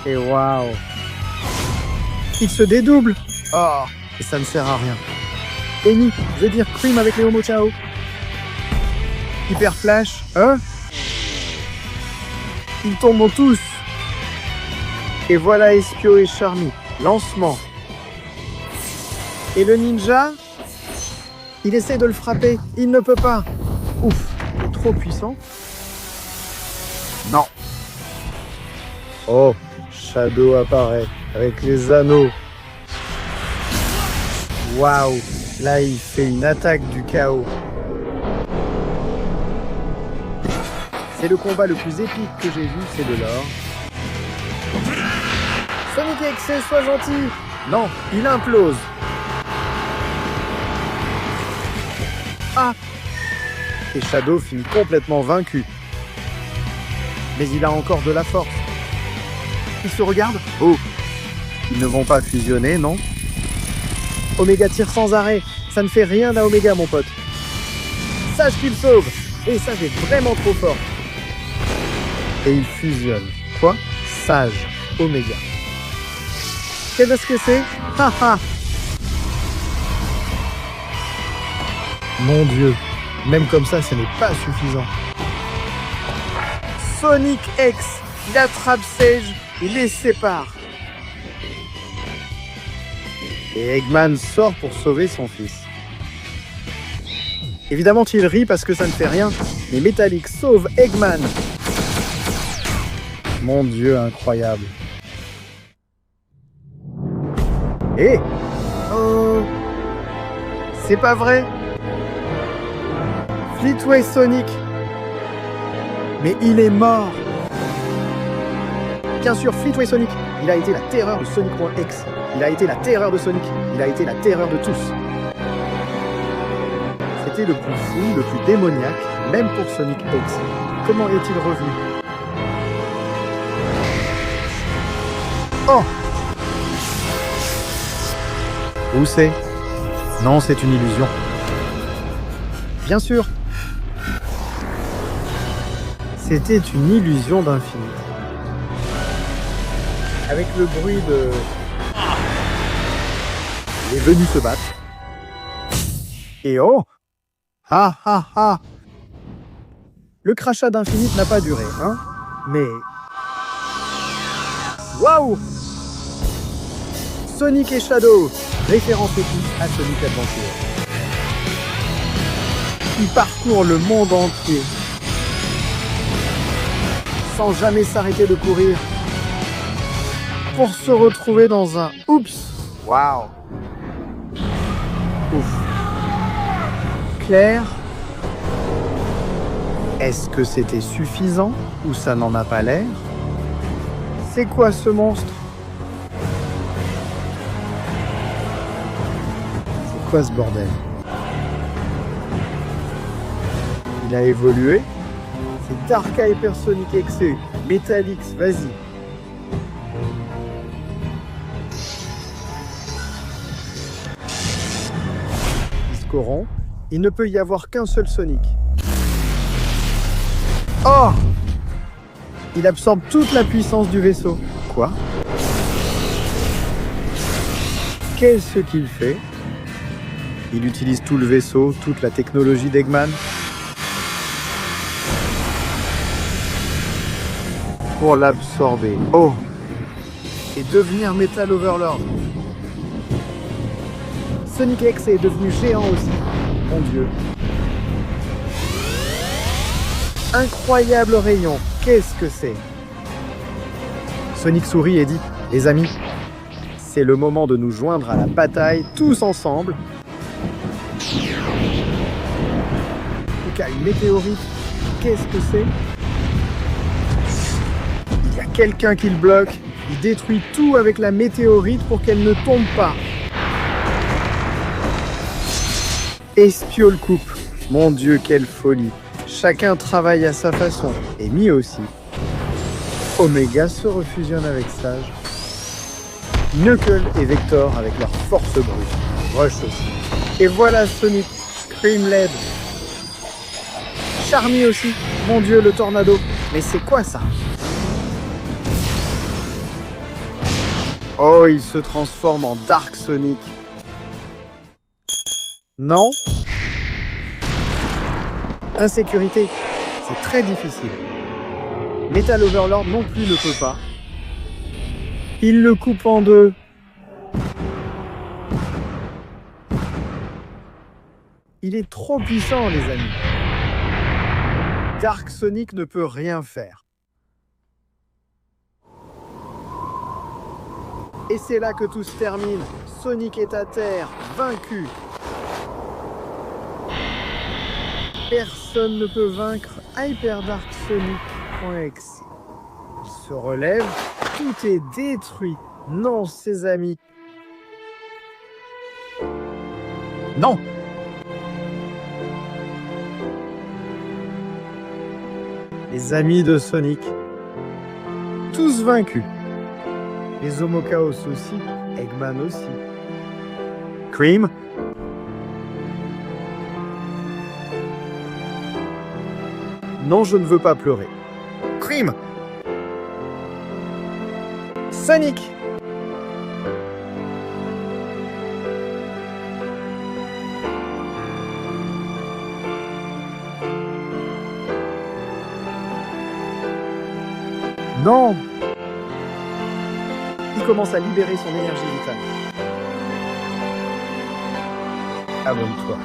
Et waouh! Il se dédouble! Oh! Et ça ne sert à rien. Eni, je veux dire Cream avec les Homo Chao. Hyper Flash, Ils tombent tous. Et voilà Espio et Charmy. Lancement. Et le ninja, il essaie de le frapper. Il ne peut pas. Ouf, il est trop puissant. Non. Oh, Shadow apparaît avec les anneaux. Waouh. Là, il fait une attaque du chaos. C'est le combat le plus épique que j'ai vu, c'est de l'or. Sonic Exe, sois gentil! Non, il implose. Ah! Et Shadow finit complètement vaincu. Mais il a encore de la force. Ils se regardent. Oh! Ils ne vont pas fusionner, non? Omega tire sans arrêt. Ça ne fait rien à Omega, mon pote. Sage qu'il sauve. Et Sage est vraiment trop fort. Et il fusionne. Quoi? Sage, Omega. Qu'est-ce que c'est? Haha. Mon Dieu. Même comme ça, ce n'est pas suffisant. Sonic X. Il attrape Sage. Il les sépare. Et Eggman sort pour sauver son fils. Évidemment, il rit parce que ça ne fait rien, mais Metallic sauve Eggman. Mon Dieu, incroyable. Oh, c'est pas vrai. Fleetway Sonic. Mais il est mort. Bien sûr, Fleetway Sonic, il a été la terreur de Sonic.exe. Il a été la terreur de Sonic. Il a été la terreur de tous. C'était le plus fou, le plus démoniaque, même pour Sonic X. Comment est-il revenu? Oh! Où c'est? Non, c'est une illusion. Bien sûr. C'était une illusion d'infini. Avec le bruit de... Il est venu se battre. Et oh! Ah ah ah! Le crachat d'Infinite n'a pas duré, hein? Mais... Waouh! Sonic et Shadow, référence épique à Sonic Adventure. Il parcourt le monde entier, sans jamais s'arrêter de courir, pour se retrouver dans un oups! Waouh! Ouf! Claire, est-ce que c'était suffisant ou ça n'en a pas l'air? C'est quoi ce monstre? C'est quoi ce bordel? Il a évolué? C'est Darka Hypersonic Exe, Metalix, vas-y! Discoron, il ne peut y avoir qu'un seul Sonic. Oh! Il absorbe toute la puissance du vaisseau. Quoi? Qu'est-ce qu'il fait? Il utilise tout le vaisseau, toute la technologie d'Eggman pour l'absorber. Oh! Et devenir Metal Overlord. Sonic X est devenu géant aussi. Mon Dieu. Incroyable rayon. Qu'est-ce que c'est? Sonic sourit et dit, les amis, c'est le moment de nous joindre à la bataille tous ensemble. Il y a une météorite. Qu'est-ce que c'est? Il y a quelqu'un qui le bloque. Il détruit tout avec la météorite pour qu'elle ne tombe pas. Espio le coupe. Mon Dieu, quelle folie. Chacun travaille à sa façon. Amy aussi. Omega se refusionne avec Sage. Knuckle et Vector avec leur force brute. Rush aussi. Et voilà Sonic, Scream LED. Charmy aussi. Mon Dieu, le tornado. Mais c'est quoi ça? Oh, il se transforme en Dark Sonic. Non. Insécurité. C'est très difficile. Metal Overlord non plus ne peut pas. Il le coupe en deux. Il est trop puissant, les amis. Dark Sonic ne peut rien faire. Et c'est là que tout se termine. Sonic est à terre, vaincu. Personne ne peut vaincre Hyper Dark Sonic.exe. Il se relève, tout est détruit. Non, ses amis. Non. Les amis de Sonic, tous vaincus. Les Homochaos aussi, Eggman aussi. Cream. Non, je ne veux pas pleurer. Cream. Sonic. Non. Il commence à libérer son énergie vitale. Abonne-toi.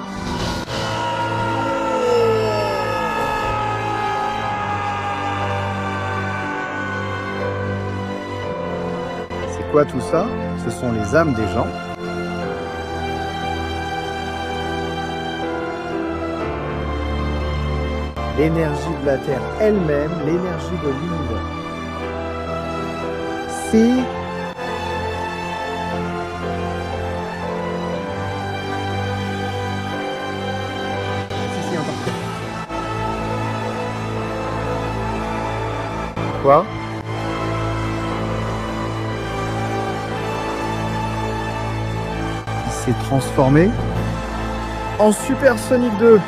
C'est quoi tout ça? Ce sont les âmes des gens. L'énergie de la Terre elle-même, l'énergie de l'univers. C'est important. Quoi? Il s'est transformé en Super Sonic 2.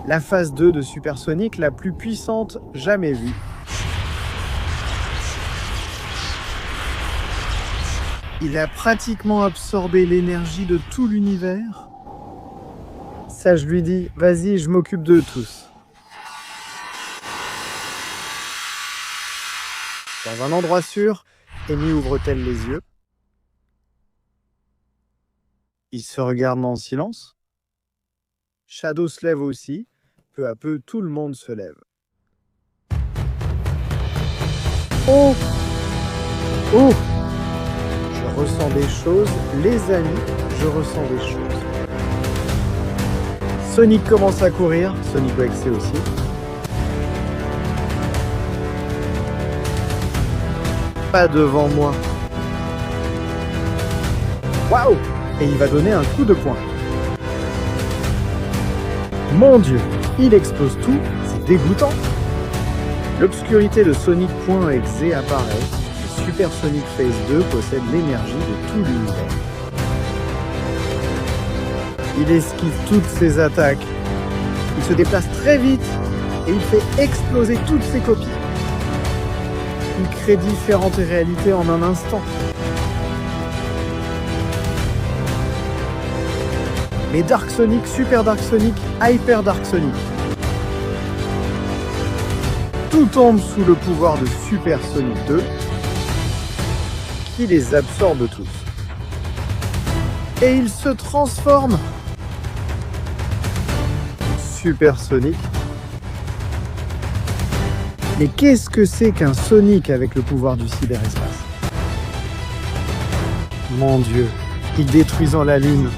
La phase 2 de Super Sonic, la plus puissante jamais vue. Il a pratiquement absorbé l'énergie de tout l'univers. Ça, je lui dis, vas-y, je m'occupe d'eux tous. Dans un endroit sûr, Amy ouvre-t-elle les yeux? Ils se regardent en silence. Shadow se lève aussi. Peu à peu, tout le monde se lève. Oh! Oh! Je ressens des choses. Les amis, je ressens des choses. Sonic commence à courir. Sonic.exe aussi. Pas devant moi. Waouh! Et il va donner un coup de poing. Mon Dieu! Il explose tout, c'est dégoûtant. L'obscurité de Sonic.exe apparaît et Super Sonic Phase 2 possède l'énergie de tout l'univers. Il esquive toutes ses attaques. Il se déplace très vite et il fait exploser toutes ses copies. Il crée différentes réalités en un instant. Mais Dark Sonic, Super Dark Sonic, Hyper Dark Sonic. Tout tombe sous le pouvoir de Super Sonic 2 qui les absorbe tous. Et il se transforme. Super Sonic. Mais qu'est-ce que c'est qu'un Sonic avec le pouvoir du cyberespace? Mon Dieu, il détruisant la Lune.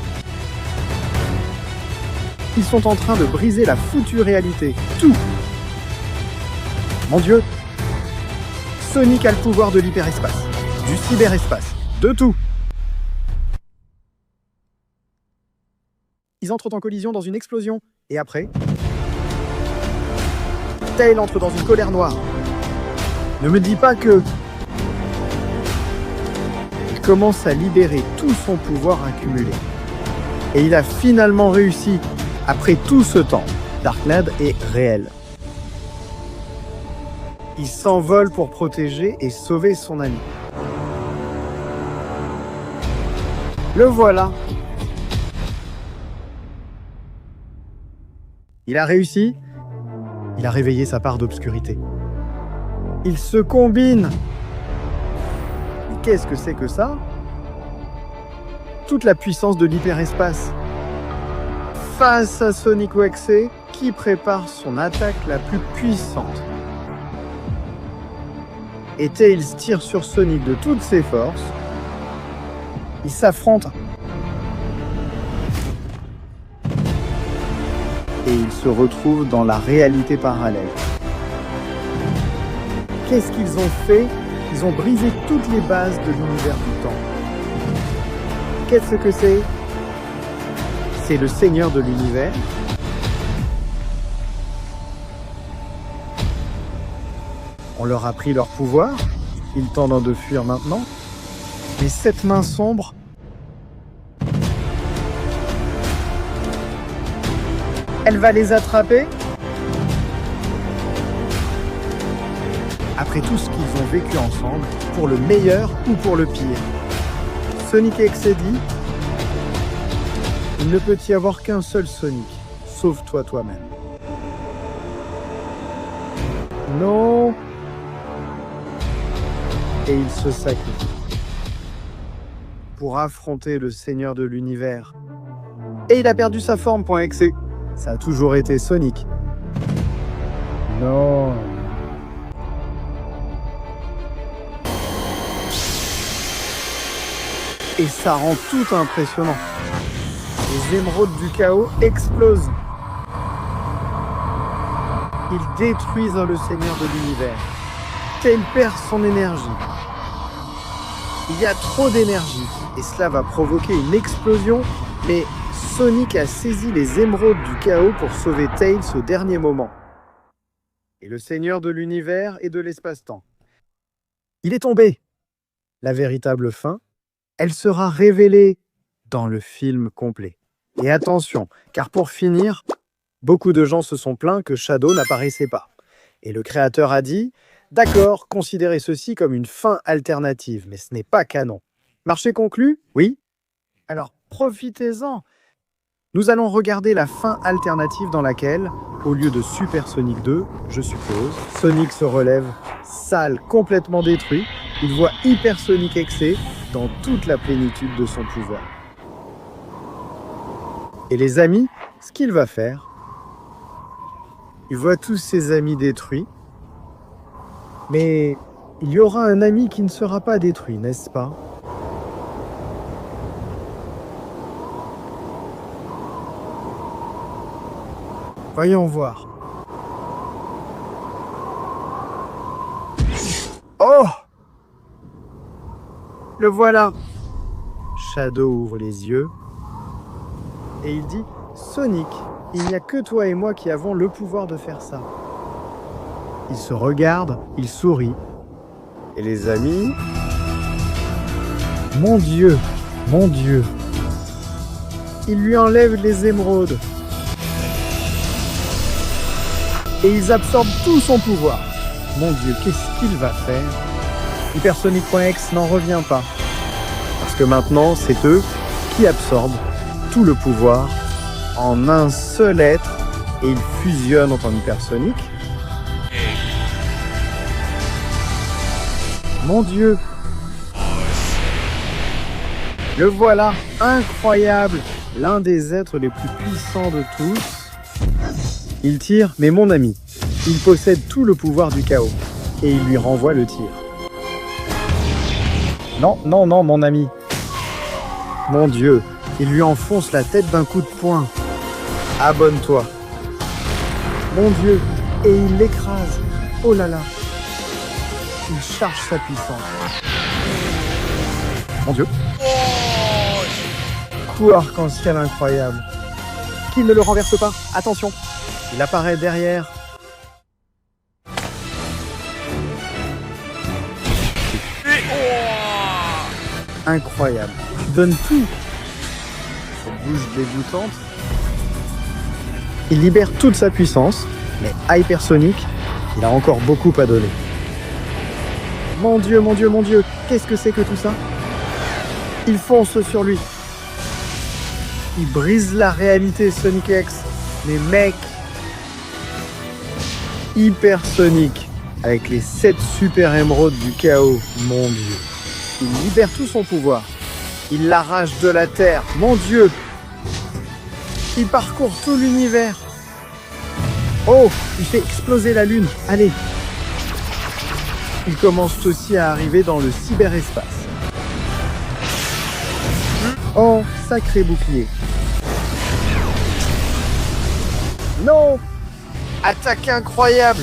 Ils sont en train de briser la foutue réalité. Tout. Mon Dieu. Sonic a le pouvoir de l'hyperespace. du cyberespace, de tout. Ils entrent en collision dans une explosion. Et après, Tails entre dans une colère noire. Ne me dis pas que... Il commence à libérer tout son pouvoir accumulé. Et il a finalement réussi. Après tout ce temps, Darknad est réel. Il s'envole pour protéger et sauver son ami. Le voilà. Il a réussi. Il a réveillé sa part d'obscurité. Il se combine. Mais qu'est-ce que c'est que ça? Toute la puissance de l'hyperespace. Face à Sonic OXC, qui prépare son attaque la plus puissante. Et Tails tire sur Sonic de toutes ses forces. Ils s'affrontent. Et ils se retrouvent dans la réalité parallèle. Qu'est-ce qu'ils ont fait? Ils ont brisé toutes les bases de l'univers du temps. Qu'est-ce que c'est? C'est le Seigneur de l'univers. On leur a pris leur pouvoir. Ils tentent de fuir maintenant. Mais cette main sombre... Elle va les attraper. Après tout ce qu'ils ont vécu ensemble, pour le meilleur ou pour le pire. Sonic OXC dit, il ne peut y avoir qu'un seul Sonic. Sauve-toi toi-même. Non. Et il se sacrifie pour affronter le Seigneur de l'univers. Et il a perdu sa forme, .exe. Ça a toujours été Sonic. Non. Et ça rend tout impressionnant. Les émeraudes du chaos explosent. Ils détruisent le Seigneur de l'univers. Tails perd son énergie. Il y a trop d'énergie et cela va provoquer une explosion, mais Sonic a saisi les émeraudes du chaos pour sauver Tails au dernier moment. Et le Seigneur de l'univers et de l'espace-temps. Il est tombé. La véritable fin, elle sera révélée dans le film complet. Et attention, car pour finir, beaucoup de gens se sont plaints que Shadow n'apparaissait pas. Et le créateur a dit, d'accord, considérez ceci comme une fin alternative, mais ce n'est pas canon. Marché conclu? Oui. Alors profitez-en. Nous allons regarder la fin alternative dans laquelle, au lieu de Super Sonic 2, je suppose, Sonic se relève, sale, complètement détruit. Il voit Hyper Sonic OXC dans toute la plénitude de son pouvoir. Et les amis, ce qu'il va faire, il voit tous ses amis détruits, mais il y aura un ami qui ne sera pas détruit, n'est-ce pas? Voyons voir. Oh! Le voilà. Shadow ouvre les yeux et il dit, Sonic, il n'y a que toi et moi qui avons le pouvoir de faire ça. Il se regarde, il sourit. Et les amis... Mon Dieu, mon Dieu. Il lui enlève les émeraudes. Et ils absorbent tout son pouvoir. Mon Dieu, qu'est-ce qu'il va faire? Hypersonic.exe n'en revient pas. Parce que maintenant, c'est eux qui absorbent tout le pouvoir en un seul être et ils fusionnent en Hypersonic. Mon Dieu! Le voilà, incroyable! L'un des êtres les plus puissants de tous. Il tire, mais mon ami, il possède tout le pouvoir du chaos. Et il lui renvoie le tir. Non, non, non, mon ami. Mon Dieu, il lui enfonce la tête d'un coup de poing. Abonne-toi. Mon Dieu, et il l'écrase. Oh là là. Il charge sa puissance. Mon Dieu. Coup arc-en-ciel incroyable. Qu'il ne le renverse pas. Attention. Il apparaît derrière. Incroyable. Il donne tout. Cette bouche dégoûtante. Il libère toute sa puissance, mais Hypersonic, il a encore beaucoup à donner. Mon Dieu, mon Dieu, mon Dieu, qu'est-ce que c'est que tout ça? Il fonce sur lui. Il brise la réalité, Sonic X. Mais mec, Hypersonic, avec les 7 super émeraudes du chaos, mon Dieu. Il libère tout son pouvoir. Il l'arrache de la terre, mon Dieu. Il parcourt tout l'univers. Oh, il fait exploser la lune. Allez. Il commence aussi à arriver dans le cyberespace. Oh, sacré bouclier. Non! Attaque incroyable!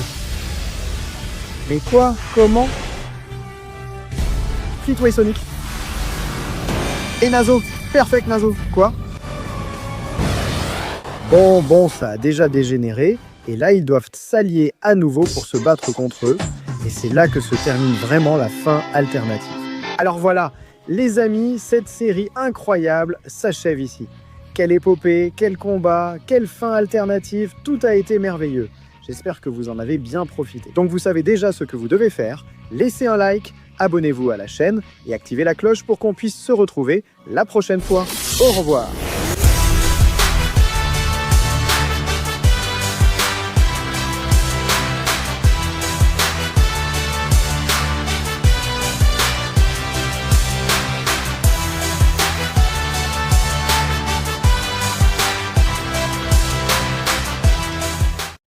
Mais quoi? Comment? Fleetway Sonic. Et Nazo. Perfect Nazo. Quoi? Bon, ça a déjà dégénéré. Et là, ils doivent s'allier à nouveau pour se battre contre eux. Et c'est là que se termine vraiment la fin alternative. Alors voilà, les amis, cette série incroyable s'achève ici. Quelle épopée, quel combat, quelle fin alternative, tout a été merveilleux. J'espère que vous en avez bien profité. Donc vous savez déjà ce que vous devez faire. Laissez un like, abonnez-vous à la chaîne et activez la cloche pour qu'on puisse se retrouver la prochaine fois. Au revoir.